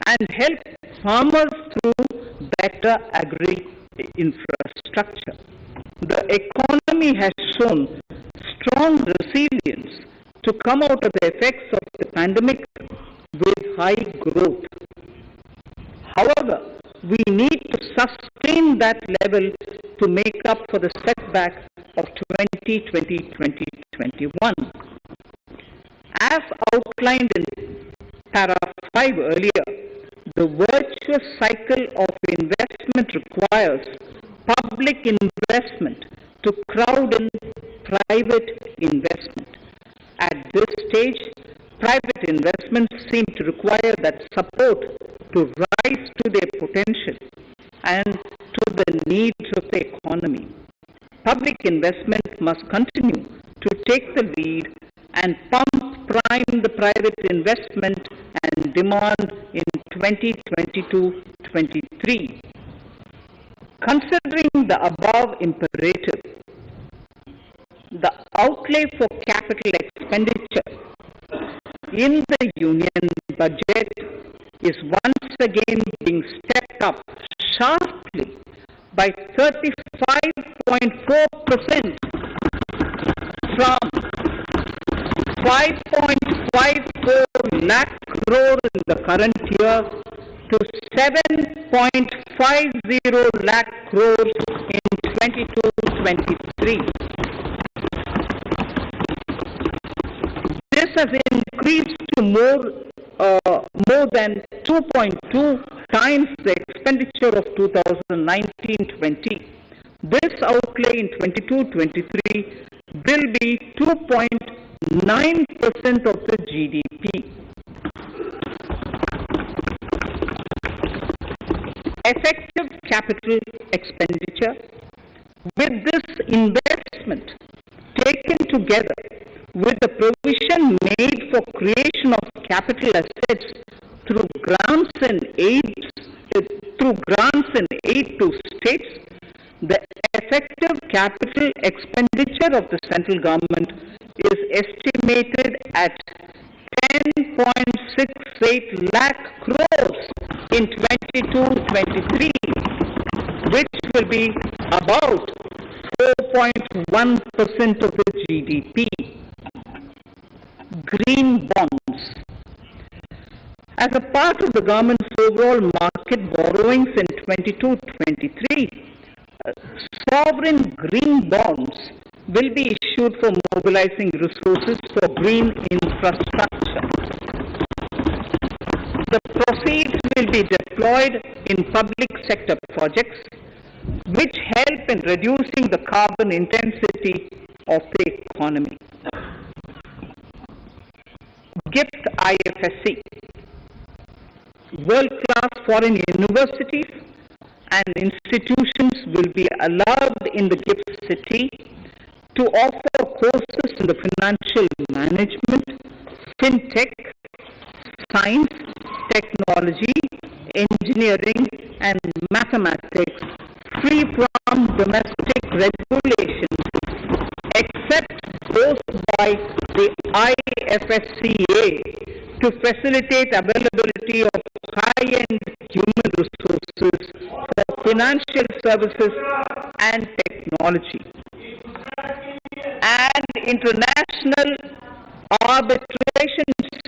and help farmers through better agri-infrastructure. The economy has shown strong resilience to come out of the effects of the pandemic with high growth. However, we need to sustain that level to make up for the setback of 2020-2021. As outlined in para 5 earlier, the virtuous cycle of investment requires public investment to crowd in private investment. At this stage, private investments seem to require that support to rise to their potential and to the needs of the economy. Public investment must continue to take the lead and prime the private investment and demand in 2022-23. Considering the above imperative, the outlay for capital expenditure in the Union budget is once again being stepped up sharply by 35.4% from 5.54 lakh crore in the current year to 7.50 lakh crores in 22-23. This has increased to more than 2.2 times the expenditure of 2019-20. This outlay in 22-23 will be 2.9% of the GDP. Effective capital expenditure. With this investment taken together with the provision made for creation of capital assets through grants and aid to states, the effective capital expenditure of the central government is estimated at 10.68 lakh crores in 22-23, which will be about 4.1% of the GDP. Green bonds. As a part of the government's overall market borrowings in 22-23, sovereign green bonds will be issued for mobilizing resources for green infrastructure. The proceeds will be deployed in public sector projects which help in reducing the carbon intensity of the economy. GIFT IFSC. World-class foreign universities and institutions will be allowed in the GIFT city to offer courses in the financial management, fintech, science, technology, engineering, and mathematics, free from domestic regulations, except those by the IFSCA to facilitate availability of high-end human resources for financial services and technology. And International Arbitration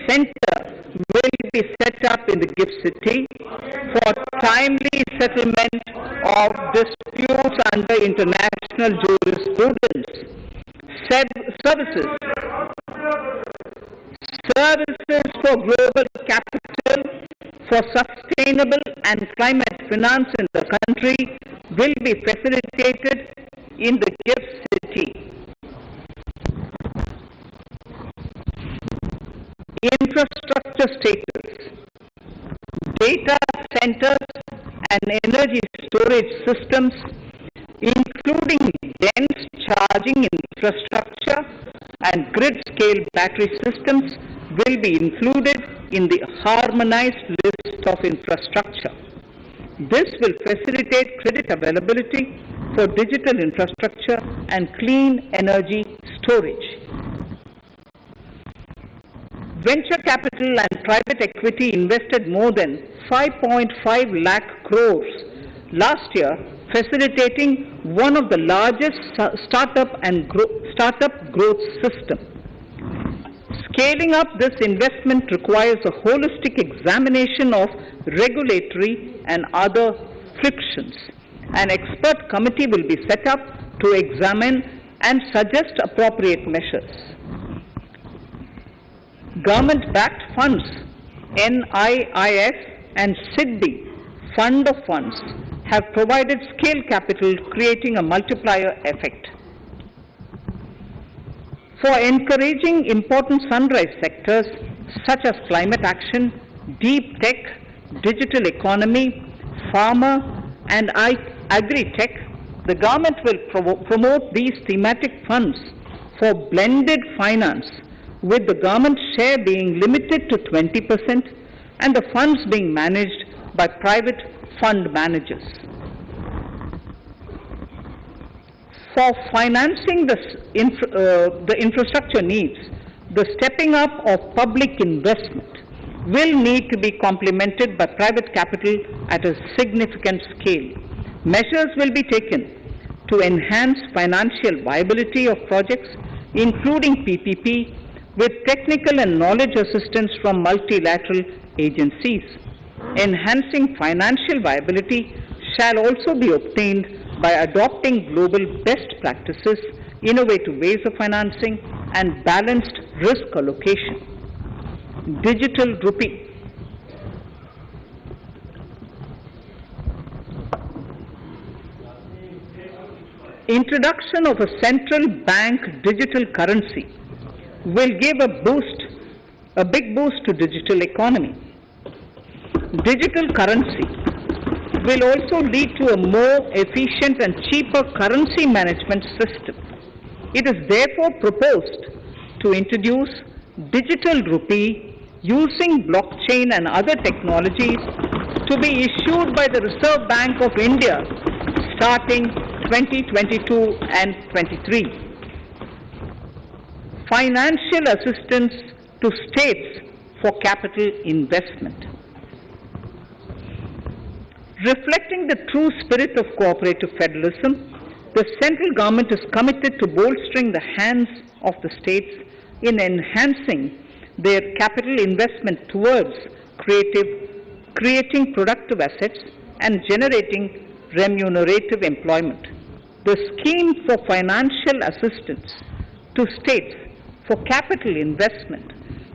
Center will be set up in the GIFT city for timely settlement of disputes under international jurisprudence. Services for global capital for sustainable and climate finance in the country will be facilitated in the GIFT city. Infrastructure status. Data centers and energy storage systems, including dense charging infrastructure and grid-scale battery systems, will be included in the harmonized list of infrastructure. This will facilitate credit availability for digital infrastructure and clean energy storage. Venture capital and private equity invested more than 5.5 lakh crores last year, facilitating one of the largest startup growth system. Scaling up this investment requires a holistic examination of regulatory and other frictions. An expert committee will be set up to examine and suggest appropriate measures. Government-backed funds, NIIF and SIDBI, Fund of Funds, have provided scale capital, creating a multiplier effect. For encouraging important sunrise sectors such as climate action, deep tech, digital economy, pharma, and agri-tech, the government will promote these thematic funds for blended finance, with the government share being limited to 20% and the funds being managed by private fund managers. For financing the infrastructure needs, the stepping up of public investment will need to be complemented by private capital at a significant scale. Measures will be taken to enhance financial viability of projects, including PPP, with technical and knowledge assistance from multilateral agencies. Enhancing financial viability shall also be obtained by adopting global best practices, innovative ways of financing, and balanced risk allocation. Digital rupee. Introduction of a central bank digital currency will give a big boost to digital economy. Digital currency will also lead to a more efficient and cheaper currency management system. It is therefore proposed to introduce digital rupee using blockchain and other technologies to be issued by the Reserve Bank of India starting 2022 and 23. Financial assistance to states for capital investment. Reflecting the true spirit of cooperative federalism, the central government is committed to bolstering the hands of the states in enhancing their capital investment towards creating productive assets and generating remunerative employment. The scheme for financial assistance to states for capital investment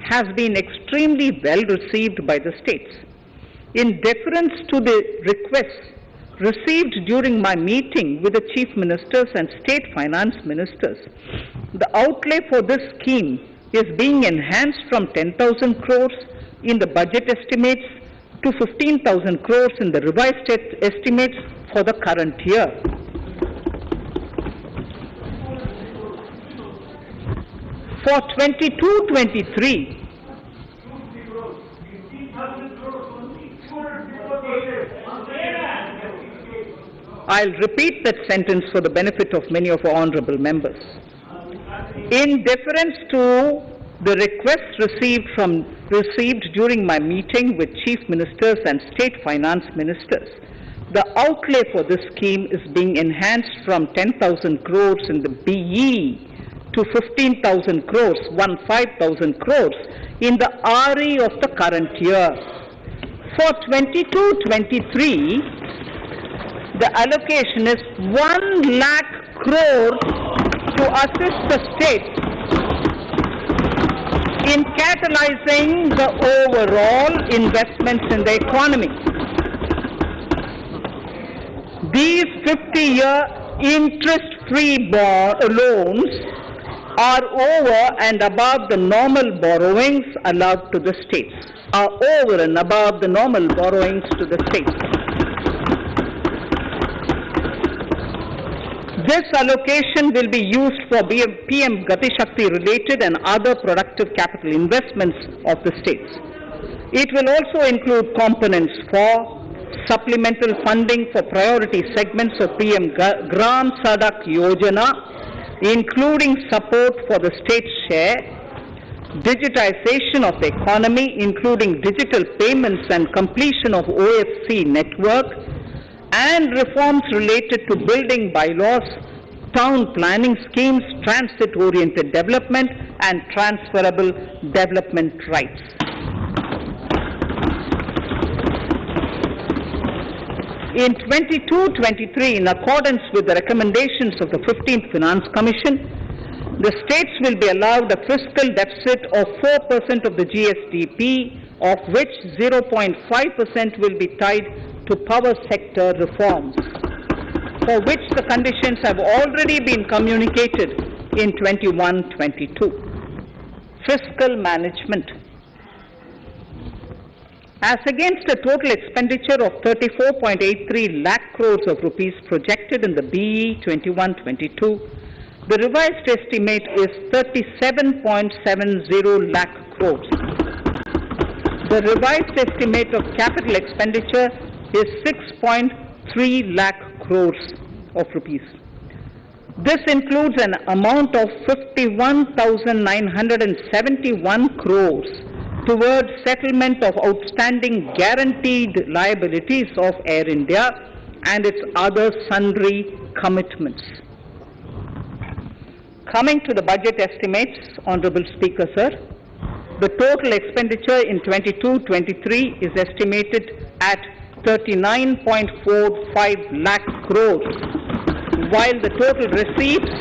has been extremely well received by the states. In deference to the requests received during my meeting with the chief ministers and state finance ministers, The outlay for this scheme is being enhanced from 10,000 crores in the budget estimates to 15,000 crores in the revised estimates for the current year. For 22-23, I'll repeat that sentence for the benefit of many of our honorable members. In deference to the requests received during my meeting with chief ministers and state finance ministers, the outlay for this scheme is being enhanced from 10,000 crores in the BE to 15,000 crores, 15,000 crores in the RE of the current year. For 22-23, the allocation is 1 lakh crores to assist the states in catalyzing the overall investments in the economy. These 50-year interest-free loans are over and above the normal borrowings allowed to the states, are over and above the normal borrowings to the states. This allocation will be used for PM Gati Shakti related and other productive capital investments of the states. It will also include components for supplemental funding for priority segments of PM Gram Sadak Yojana, including support for the state's share, digitization of the economy, including digital payments and completion of OFC network, and reforms related to building bylaws, town planning schemes, transit-oriented development, and transferable development rights. In 22-23, in accordance with the recommendations of the 15th Finance Commission, the states will be allowed a fiscal deficit of 4% of the GSDP, of which 0.5% will be tied to power sector reforms, for which the conditions have already been communicated in 21-22. Fiscal management. As against a total expenditure of 34.83 lakh crores of rupees projected in the BE 21-22, the revised estimate is 37.70 lakh crores. The revised estimate of capital expenditure is 6.3 lakh crores of rupees. This includes an amount of 51,971 crores towards settlement of outstanding guaranteed liabilities of Air India and its other sundry commitments. Coming to the budget estimates, Honorable Speaker, sir, the total expenditure in 22-23 is estimated at 39.45 lakh crores, while the total receipts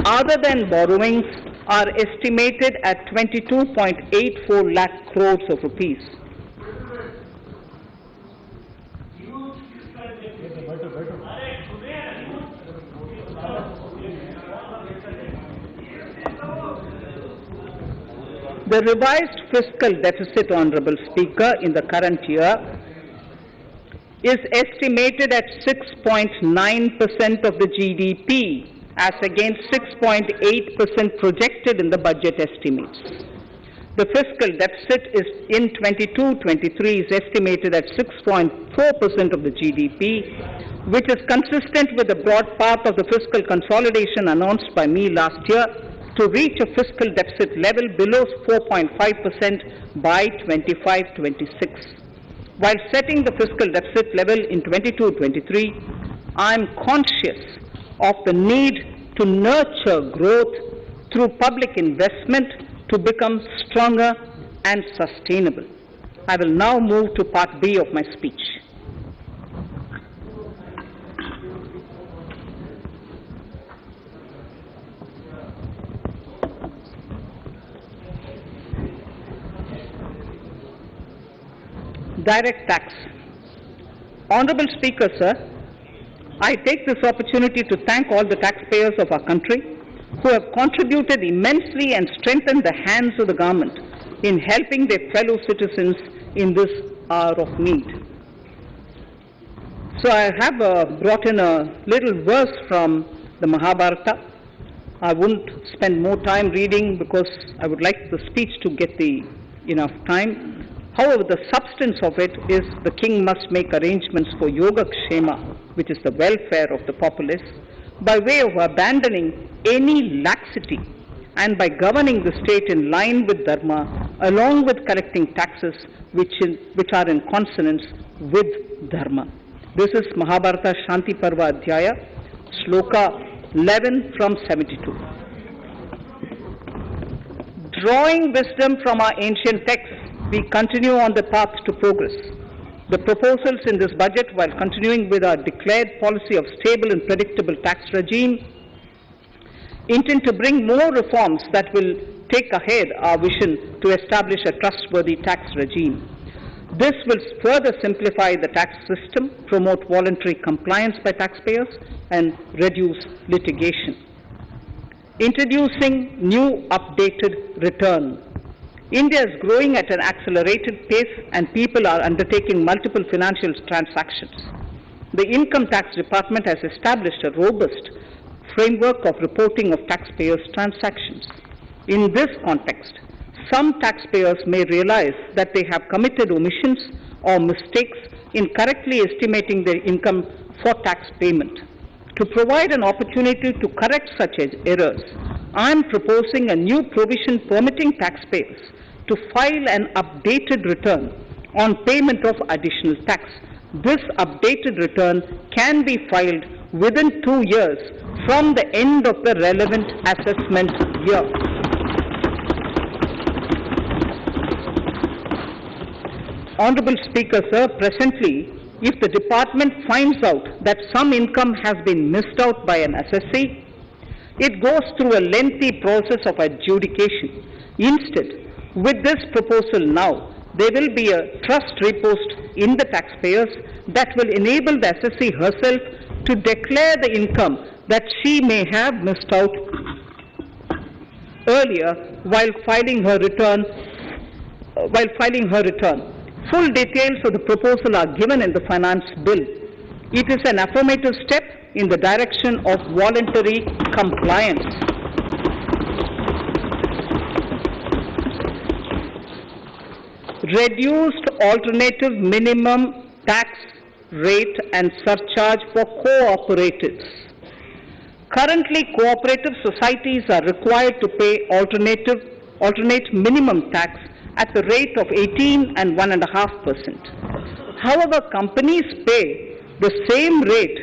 other than borrowings are estimated at 22.84 lakh crores of rupees. The revised fiscal deficit, Honorable Speaker, in the current year is estimated at 6.9% of the GDP, as against 6.8% projected in the budget estimates. The fiscal deficit is in 22-23 is estimated at 6.4% of the GDP, which is consistent with the broad path of the fiscal consolidation announced by me last year to reach a fiscal deficit level below 4.5% by 25-26. While setting the fiscal deficit level in 22-23, I am conscious of the need to nurture growth through public investment to become stronger and sustainable. I will now move to Part B of my speech. Direct tax. Honorable Speaker, sir, I take this opportunity to thank all the taxpayers of our country who have contributed immensely and strengthened the hands of the government in helping their fellow citizens in this hour of need. So I have brought in a little verse from the Mahabharata. I won't spend more time reading because I would like the speech to get enough time. However, the substance of it is the king must make arrangements for yoga kshema, which is the welfare of the populace, by way of abandoning any laxity and by governing the state in line with dharma, along with collecting taxes which are in consonance with dharma. This is Mahabharata Shanti Parva Adhyaya, Shloka 11 from 72. Drawing wisdom from our ancient texts, we continue on the path to progress. The proposals in this budget, while continuing with our declared policy of stable and predictable tax regime, intend to bring more reforms that will take ahead our vision to establish a trustworthy tax regime. This will further simplify the tax system, promote voluntary compliance by taxpayers, and reduce litigation. Introducing new updated return. India is growing at an accelerated pace and people are undertaking multiple financial transactions. The Income Tax Department has established a robust framework of reporting of taxpayers' transactions. In this context, some taxpayers may realize that they have committed omissions or mistakes in correctly estimating their income for tax payment. To provide an opportunity to correct such errors, I am proposing a new provision permitting taxpayers to file an updated return on payment of additional tax. This updated return can be filed within 2 years from the end of the relevant assessment year. Honorable Speaker, sir, presently, if the department finds out that some income has been missed out by an assessee, it goes through a lengthy process of adjudication. Instead, with this proposal now, there will be a trust repost in the taxpayers that will enable the assessee herself to declare the income that she may have missed out earlier while filing her return. Full details of the proposal are given in the finance bill. It is an affirmative step in the direction of voluntary compliance. Reduced alternative minimum tax rate and surcharge for co-operatives. Currently, cooperative societies are required to pay alternate minimum tax at the rate of 18 and 1.5%. However, companies pay the same rate,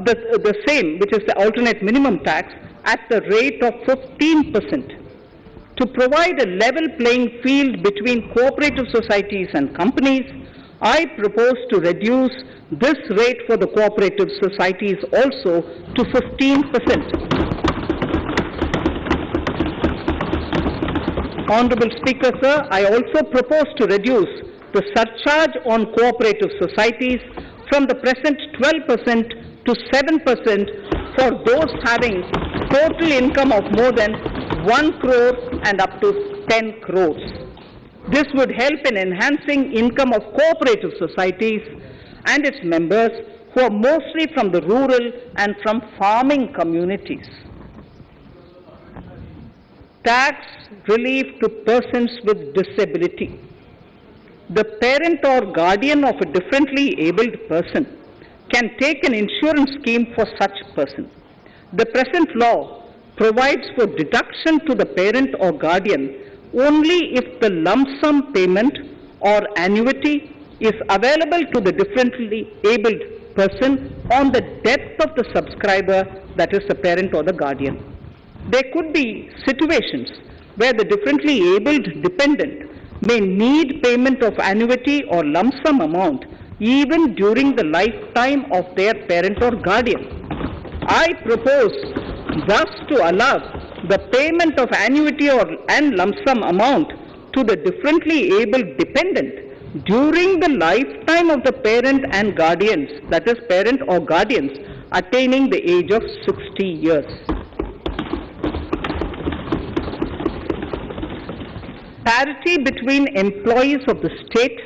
the same, which is the alternate minimum tax, at the rate of 15%. To provide a level playing field between cooperative societies and companies, I propose to reduce this rate for the cooperative societies also to 15%. Honorable Speaker, sir, I also propose to reduce the surcharge on cooperative societies from the present 12% to 7% for those having total income of more than 1 crore and up to 10 crores. This would help in enhancing income of cooperative societies and its members who are mostly from the rural and from farming communities. Tax relief to persons with disability. The parent or guardian of a differently abled person can take an insurance scheme for such person. The present law provides for deduction to the parent or guardian only if the lump sum payment or annuity is available to the differently abled person on the death of the subscriber, that is the parent or the guardian. There could be situations where the differently abled dependent may need payment of annuity or lump sum amount even during the lifetime of their parent or guardian. I propose thus to allow the payment of annuity and lump sum amount to the differently abled dependent during the lifetime of the parent and guardians, that is parent or guardians, attaining the age of 60 years. Parity between employees of the state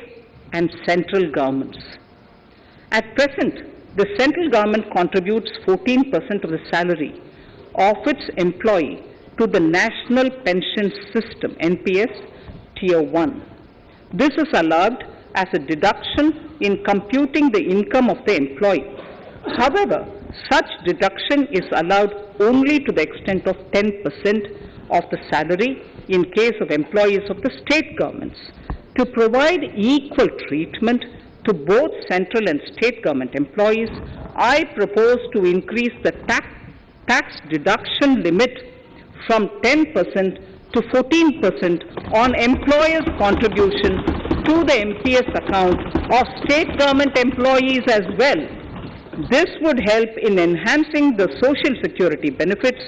and central governments. At present, the central government contributes 14% of the salary of its employee to the National Pension System, NPS, Tier 1. This is allowed as a deduction in computing the income of the employee. However, such deduction is allowed only to the extent of 10% of the salary in case of employees of the state governments. To provide equal treatment to both central and state government employees, I propose to increase the tax deduction limit from 10% to 14% on employers' contribution to the MPS account of state government employees as well. This would help in enhancing the social security benefits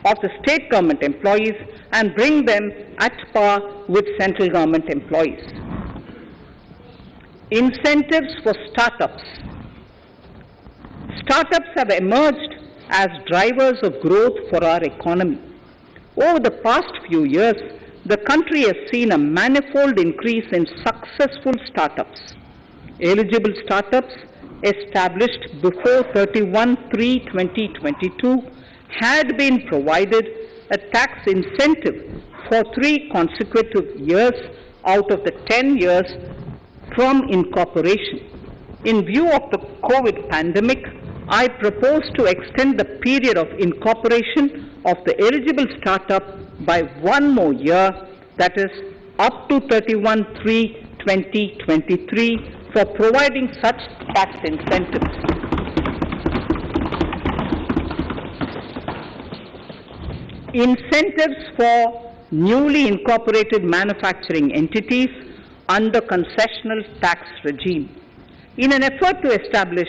of the state government employees and bring them at par with central government employees. Incentives for startups. Startups have emerged as drivers of growth for our economy. Over the past few years, the country has seen a manifold increase in successful startups. Eligible startups established before 31/3/2022 had been provided a tax incentive for 3 consecutive years out of the 10 years from incorporation. In view of the COVID pandemic, I propose to extend the period of incorporation of the eligible startup by 1 more year, that is up to 31/3/2023, for providing such tax incentives. Incentives for newly incorporated manufacturing entities under concessional tax regime. In an effort to establish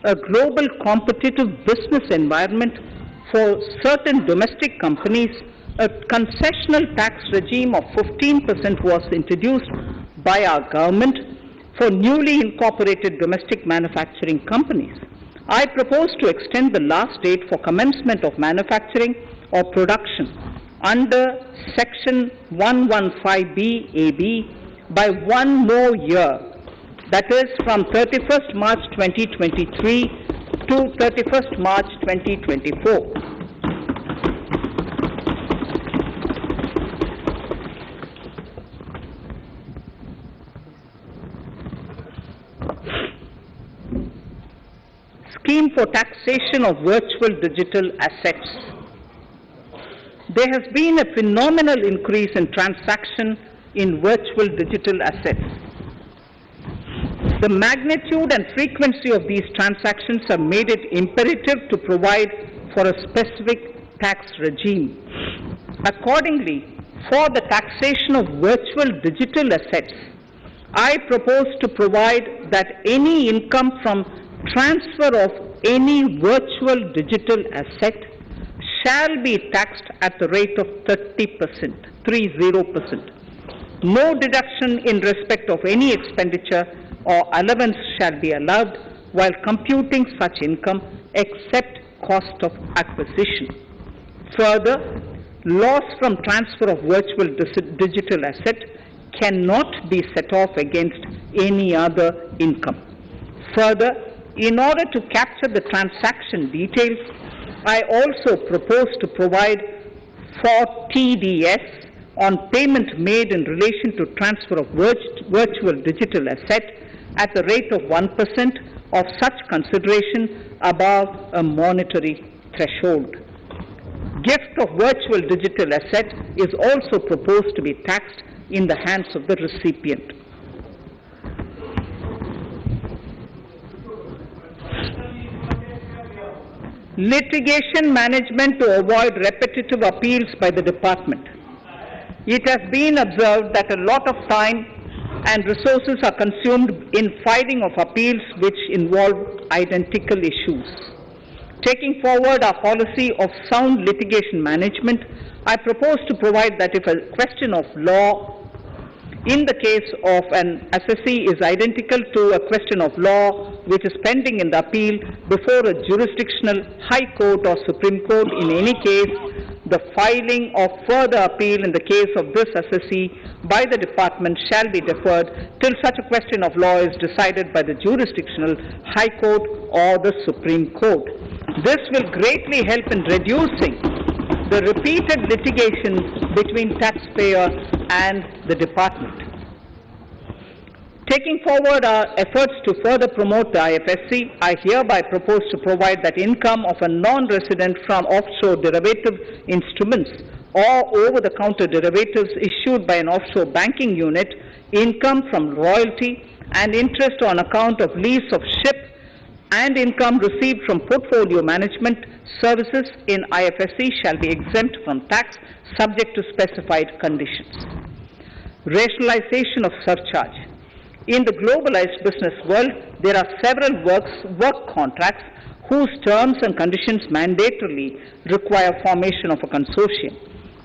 a global competitive business environment for certain domestic companies, a concessional tax regime of 15% was introduced by our government for newly incorporated domestic manufacturing companies. I propose to extend the last date for commencement of manufacturing or production under Section 115B AB by 1 more year, that is from 31st March 2023 to 31st March 2024. Scheme for taxation of virtual digital assets. There has been a phenomenal increase in transaction in virtual digital assets. The magnitude and frequency of these transactions have made it imperative to provide for a specific tax regime. Accordingly, for the taxation of virtual digital assets, I propose to provide that any income from transfer of any virtual digital asset shall be taxed at the rate of 30%, 30%. No deduction in respect of any expenditure or allowance shall be allowed while computing such income except cost of acquisition. Further, loss from transfer of virtual digital asset cannot be set off against any other income. Further, in order to capture the transaction details, I also propose to provide for TDS on payment made in relation to transfer of virtual digital asset at the rate of 1% of such consideration above a monetary threshold. Gift of virtual digital asset is also proposed to be taxed in the hands of the recipient. Litigation management to avoid repetitive appeals by the department. It has been observed that a lot of time and resources are consumed in filing of appeals which involve identical issues. Taking forward our policy of sound litigation management, I propose to provide that if a question of law in the case of an assessee is identical to a question of law which is pending in the appeal before a jurisdictional high court or Supreme Court, in any case, the filing of further appeal in the case of this assessee by the department shall be deferred till such a question of law is decided by the jurisdictional High Court or the Supreme Court. This will greatly help in reducing the repeated litigation between taxpayer and the department. Taking forward our efforts to further promote the IFSC, I hereby propose to provide that income of a non-resident from offshore derivative instruments or over-the-counter derivatives issued by an offshore banking unit, income from royalty and interest on account of lease of ship, and income received from portfolio management services in IFSC shall be exempt from tax subject to specified conditions. Rationalization of surcharge. In the globalized business world, there are several work contracts whose terms and conditions mandatorily require formation of a consortium.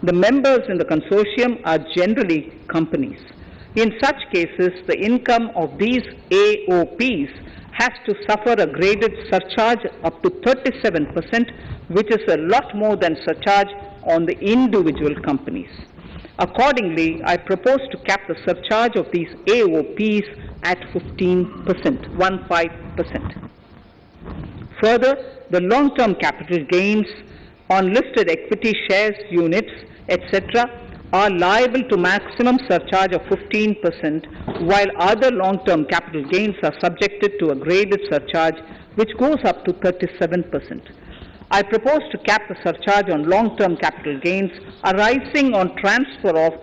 The members in the consortium are generally companies. In such cases, the income of these AOPs has to suffer a graded surcharge up to 37%, which is a lot more than surcharge on the individual companies. Accordingly, I propose to cap the surcharge of these AOPs at 15%, 15%. Further, the long-term capital gains on listed equity shares, units, etc. are liable to maximum surcharge of 15%, while other long-term capital gains are subjected to a graded surcharge which goes up to 37%. I propose to cap the surcharge on long-term capital gains arising on transfer of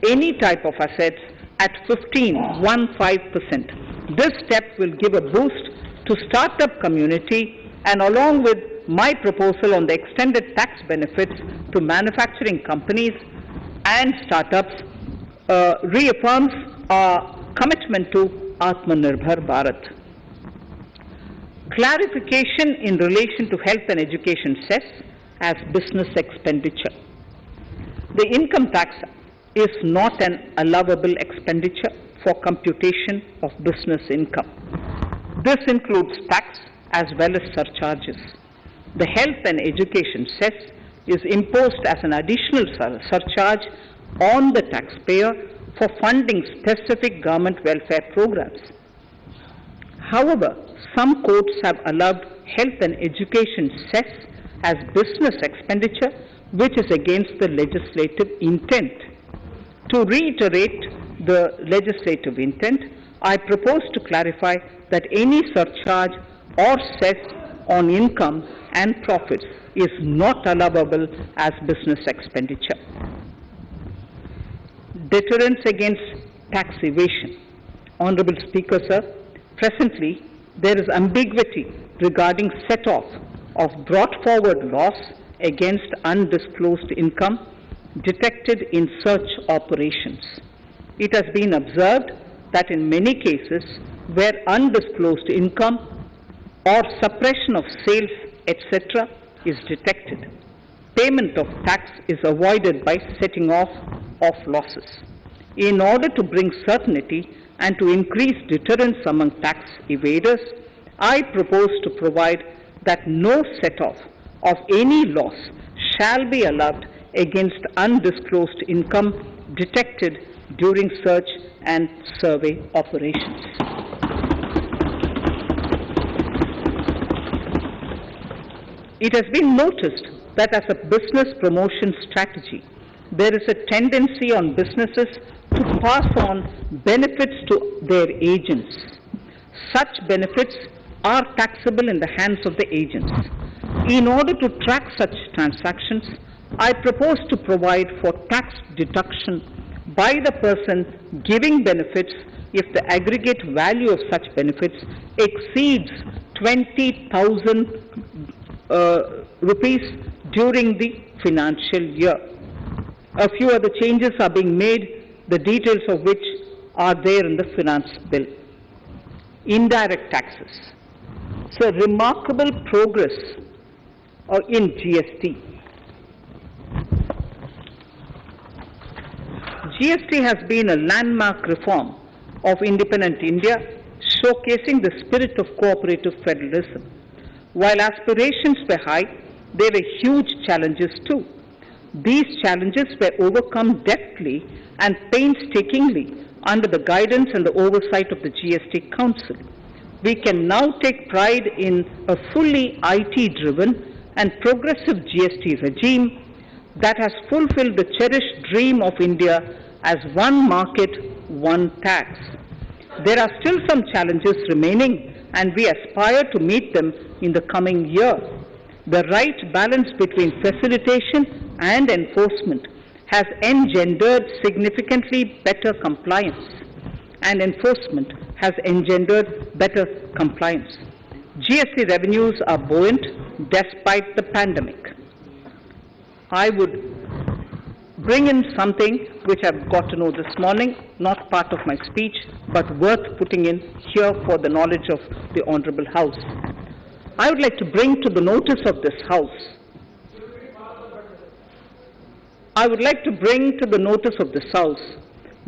any type of assets at 15%. This step will give a boost to startup community, and along with my proposal on the extended tax benefits to manufacturing companies and startups, reaffirms our commitment to Atmanirbhar Bharat. Clarification in relation to health and education cess as business expenditure. The income tax is not an allowable expenditure for computation of business income. This includes tax as well as surcharges. The health and education cess is imposed as an additional surcharge on the taxpayer for funding specific government welfare programs. However, some courts have allowed health and education cess as business expenditure, which is against the legislative intent. To reiterate the legislative intent, I propose to clarify that any surcharge or cess on income and profits is not allowable as business expenditure. Deterrence against tax evasion. Honorable Speaker, sir, presently there is ambiguity regarding set-off of brought forward loss against undisclosed income detected in search operations. It has been observed that in many cases where undisclosed income or suppression of sales, etc., is detected, payment of tax is avoided by setting off of losses. In order to bring certainty and to increase deterrence among tax evaders, I propose to provide that no set-off of any loss shall be allowed against undisclosed income detected during search and survey operations. It has been noticed that as a business promotion strategy, there is a tendency on businesses to pass on benefits to their agents. Such benefits are taxable in the hands of the agents. In order to track such transactions, I propose to provide for tax deduction by the person giving benefits if the aggregate value of such benefits exceeds 20,000 rupees during the financial year. A few other changes are being made, the details of which are there in the finance bill. Indirect taxes. So remarkable progress in GST. GST has been a landmark reform of independent India, showcasing the spirit of cooperative federalism. While aspirations were high, there were huge challenges too. These challenges were overcome deftly and painstakingly under the guidance and the oversight of the GST Council. We can now take pride in a fully IT-driven and progressive GST regime that has fulfilled the cherished dream of India as one market, one tax. There are still some challenges remaining, and we aspire to meet them in the coming year. The right balance between facilitation and enforcement has engendered significantly better compliance, and enforcement has engendered better compliance. GST revenues are buoyant despite the pandemic. I would bring in something which I've got to know this morning, not part of my speech, but worth putting in here for the knowledge of the Honorable House. I would like to bring to the notice of this House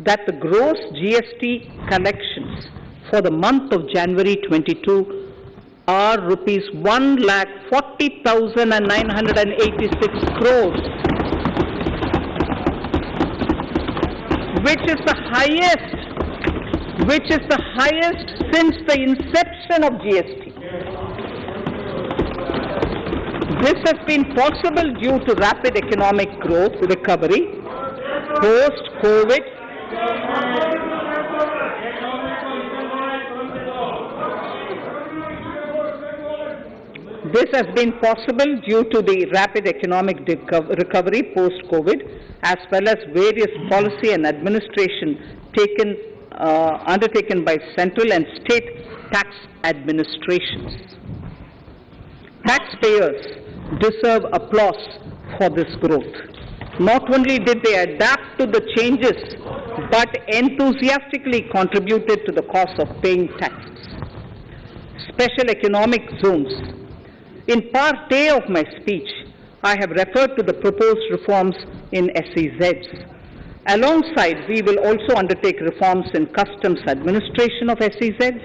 that the gross GST collections for the month of January 22 are rupees 1,40,986 crores, which is the highest since the inception of GST. This has been possible due to rapid economic growth, recovery, post-COVID, This has been possible due to the rapid economic recovery post-COVID, as well as various policy and administration undertaken by central and state tax administrations. Taxpayers deserve applause for this growth. Not only did they adapt to the changes, but enthusiastically contributed to the cost of paying taxes. Special economic zones. In part A of my speech, I have referred to the proposed reforms in SEZs. Alongside, we will also undertake reforms in customs administration of SEZs,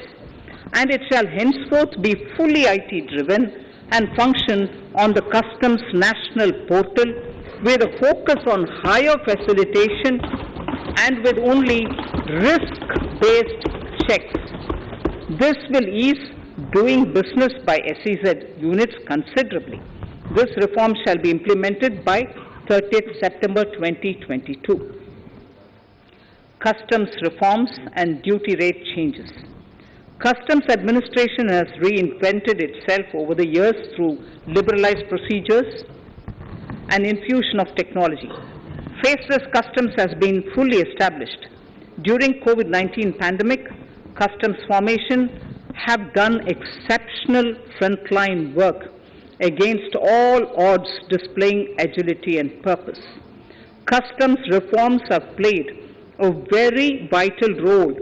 and it shall henceforth be fully IT-driven and function on the customs national portal with a focus on higher facilitation and with only risk-based checks. This will ease doing business by SEZ units considerably. This reform shall be implemented by 30th September 2022. Customs reforms and duty rate changes. Customs administration has reinvented itself over the years through liberalized procedures and infusion of technology. Faceless customs has been fully established. During COVID-19 pandemic, customs formation have done exceptional frontline work against all odds, displaying agility and purpose. Customs reforms have played a very vital role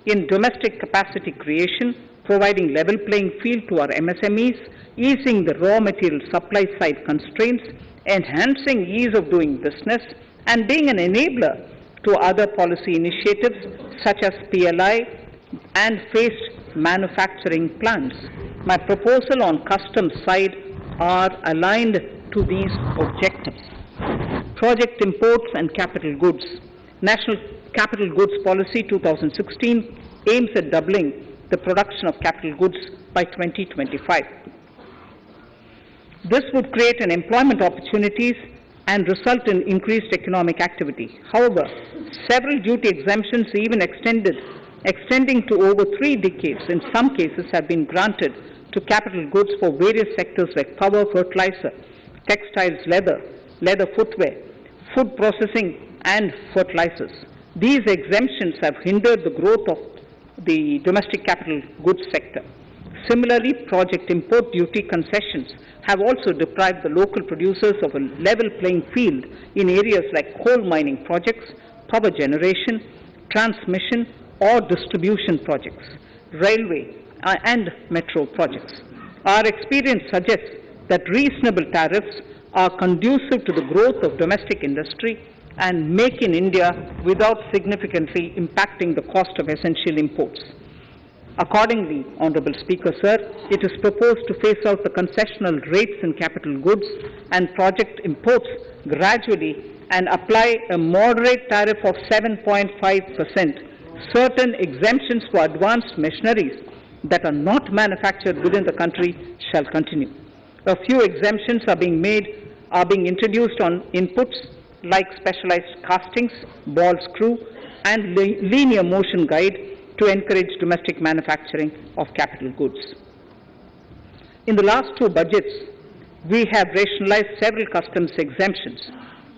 in domestic capacity creation, providing level playing field to our MSMEs, easing the raw material supply side constraints, enhancing ease of doing business, and being an enabler to other policy initiatives such as PLI and phased manufacturing plans. My proposal on customs side are aligned to these objectives. Project imports and capital goods. National Capital Goods Policy 2016 aims at doubling the production of capital goods by 2025. This would create an employment opportunities and result in increased economic activity. However, several duty exemptions, even extending to over 3 decades, in some cases have been granted to capital goods for various sectors like power, fertilizer, textiles, leather footwear, food processing, and fertilizers. These exemptions have hindered the growth of the domestic capital goods sector. Similarly, project import duty concessions have also deprived the local producers of a level playing field in areas like coal mining projects, power generation, transmission, or distribution projects, railway and metro projects. Our experience suggests that reasonable tariffs are conducive to the growth of domestic industry and make in India without significantly impacting the cost of essential imports. Accordingly, Honorable Speaker, sir, it is proposed to phase out the concessional rates in capital goods and project imports gradually and apply a moderate tariff of 7.5%, certain exemptions for advanced machineries that are not manufactured within the country shall continue. A few exemptions are being introduced on inputs like specialized castings, ball screw, and linear motion guide to encourage domestic manufacturing of capital goods. In the last two budgets, we have rationalized several customs exemptions.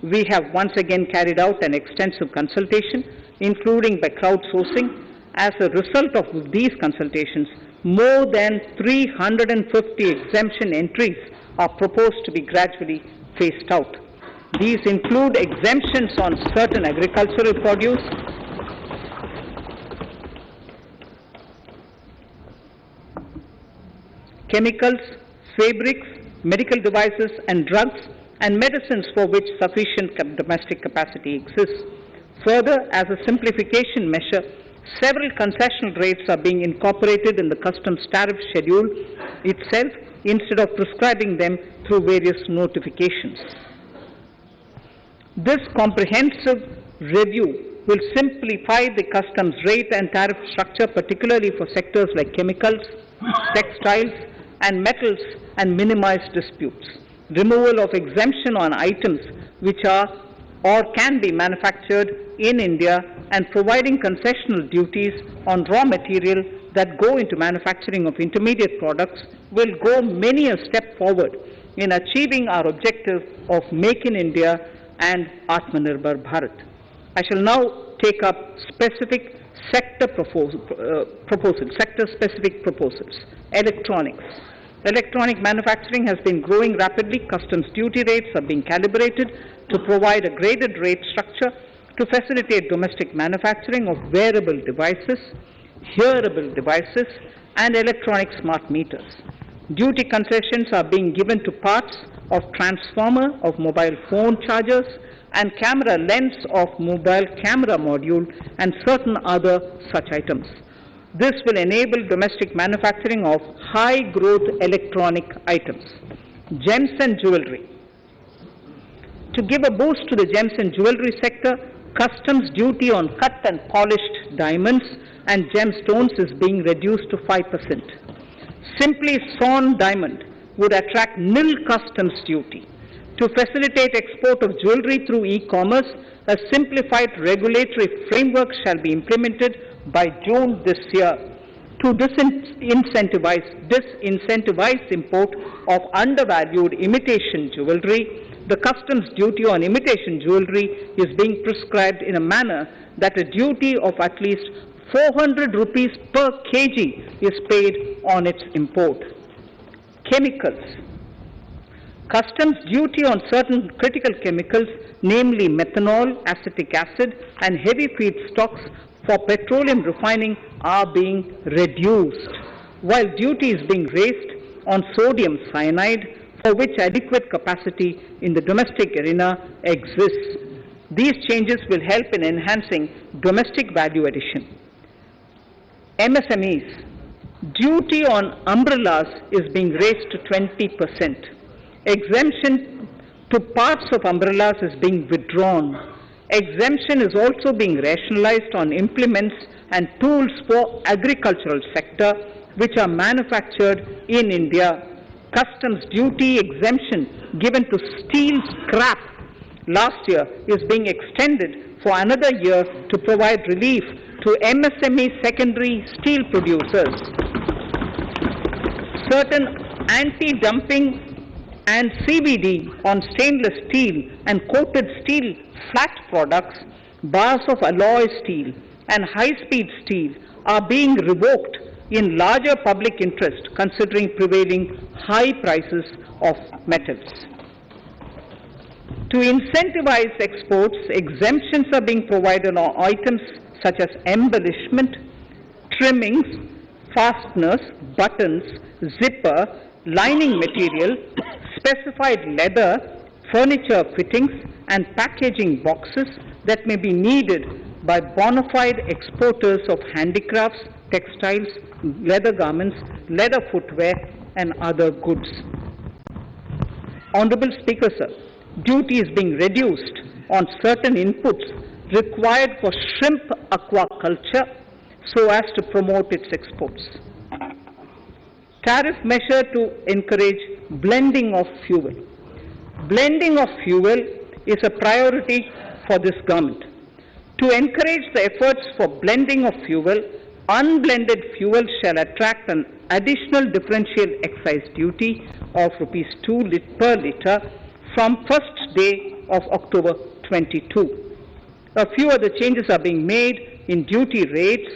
We have once again carried out an extensive consultation, including by crowdsourcing. As a result of these consultations, more than 350 exemption entries are proposed to be gradually phased out. These include exemptions on certain agricultural produce, chemicals, fabrics, medical devices and drugs, and medicines for which sufficient domestic capacity exists. Further, as a simplification measure, several concessional rates are being incorporated in the customs tariff schedule itself instead of prescribing them through various notifications. This comprehensive review will simplify the customs rate and tariff structure, particularly for sectors like chemicals, textiles, and metals, and minimize disputes. Removal of exemption on items which are or can be manufactured in India and providing concessional duties on raw material that go into manufacturing of intermediate products will go many a step forward in achieving our objective of Make in India and Atmanirbhar Bharat. I shall now take up specific sector-specific proposals. Electronics. Electronic manufacturing has been growing rapidly. Customs duty rates are being calibrated to provide a graded rate structure to facilitate domestic manufacturing of wearable devices, hearable devices, and electronic smart meters. Duty concessions are being given to parts of transformer of mobile phone chargers and camera lens of mobile camera module and certain other such items. This will enable domestic manufacturing of high-growth electronic items. Gems and jewelry. To give a boost to the gems and jewelry sector, customs duty on cut and polished diamonds and gemstones is being reduced to 5%. Simply sawn diamond would attract nil customs duty. To facilitate export of jewelry through e-commerce, a simplified regulatory framework shall be implemented by June this year to disincentivize import of undervalued imitation jewelry. The customs duty on imitation jewelry is being prescribed in a manner that a duty of at least 400 rupees per kg is paid on its import. Chemicals. Customs duty on certain critical chemicals, namely methanol, acetic acid, and heavy feedstocks for petroleum refining are being reduced, while duty is being raised on sodium cyanide, for which adequate capacity in the domestic arena exists. These changes will help in enhancing domestic value addition. MSMEs. Duty on umbrellas is being raised to 20%. Exemption to parts of umbrellas is being withdrawn. Exemption is also being rationalized on implements and tools for agricultural sector which are manufactured in India. Customs duty exemption given to steel scrap last year is being extended for another year to provide relief to MSME secondary steel producers. Certain anti-dumping and CVD on stainless steel and coated steel flat products, bars of alloy steel and high-speed steel are being revoked in larger public interest considering prevailing high prices of metals. To incentivize exports, exemptions are being provided on items such as embellishment, trimmings, fasteners, buttons, zipper, lining material, specified leather, furniture fittings, and packaging boxes that may be needed by bona fide exporters of handicrafts, textiles, leather garments, leather footwear, and other goods. Honorable Speaker, sir, duty is being reduced on certain inputs required for shrimp aquaculture so as to promote its exports. Tariff measure to encourage blending of fuel. Blending of fuel is a priority for this government. To encourage the efforts for blending of fuel, unblended fuel shall attract an additional differential excise duty of ₹2 per litre from first day of October 22. A few other changes are being made in duty rates,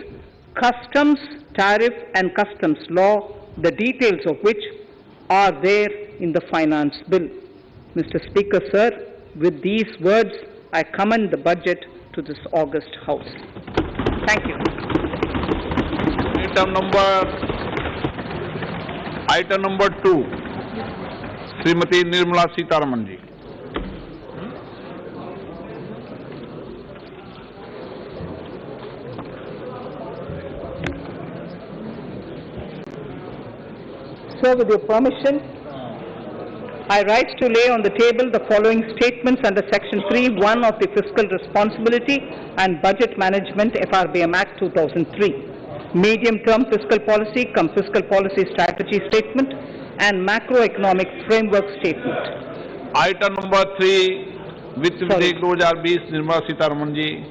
customs, tariff and customs law, the details of which are there in the finance bill. Mr. Speaker, sir, with these words, I commend the budget to this august House. Thank you. Item number 2, Srimati Nirmala Sitharaman ji. Sir, with your permission, I rise to lay on the table the following statements under Section 3(1) of the Fiscal Responsibility and Budget Management FRBM Act 2003, Medium-Term Fiscal Policy cum Fiscal Policy Strategy Statement and Macroeconomic Framework Statement. Item number 3, Vitt Videk 2020, Nirmala Sitharaman ji.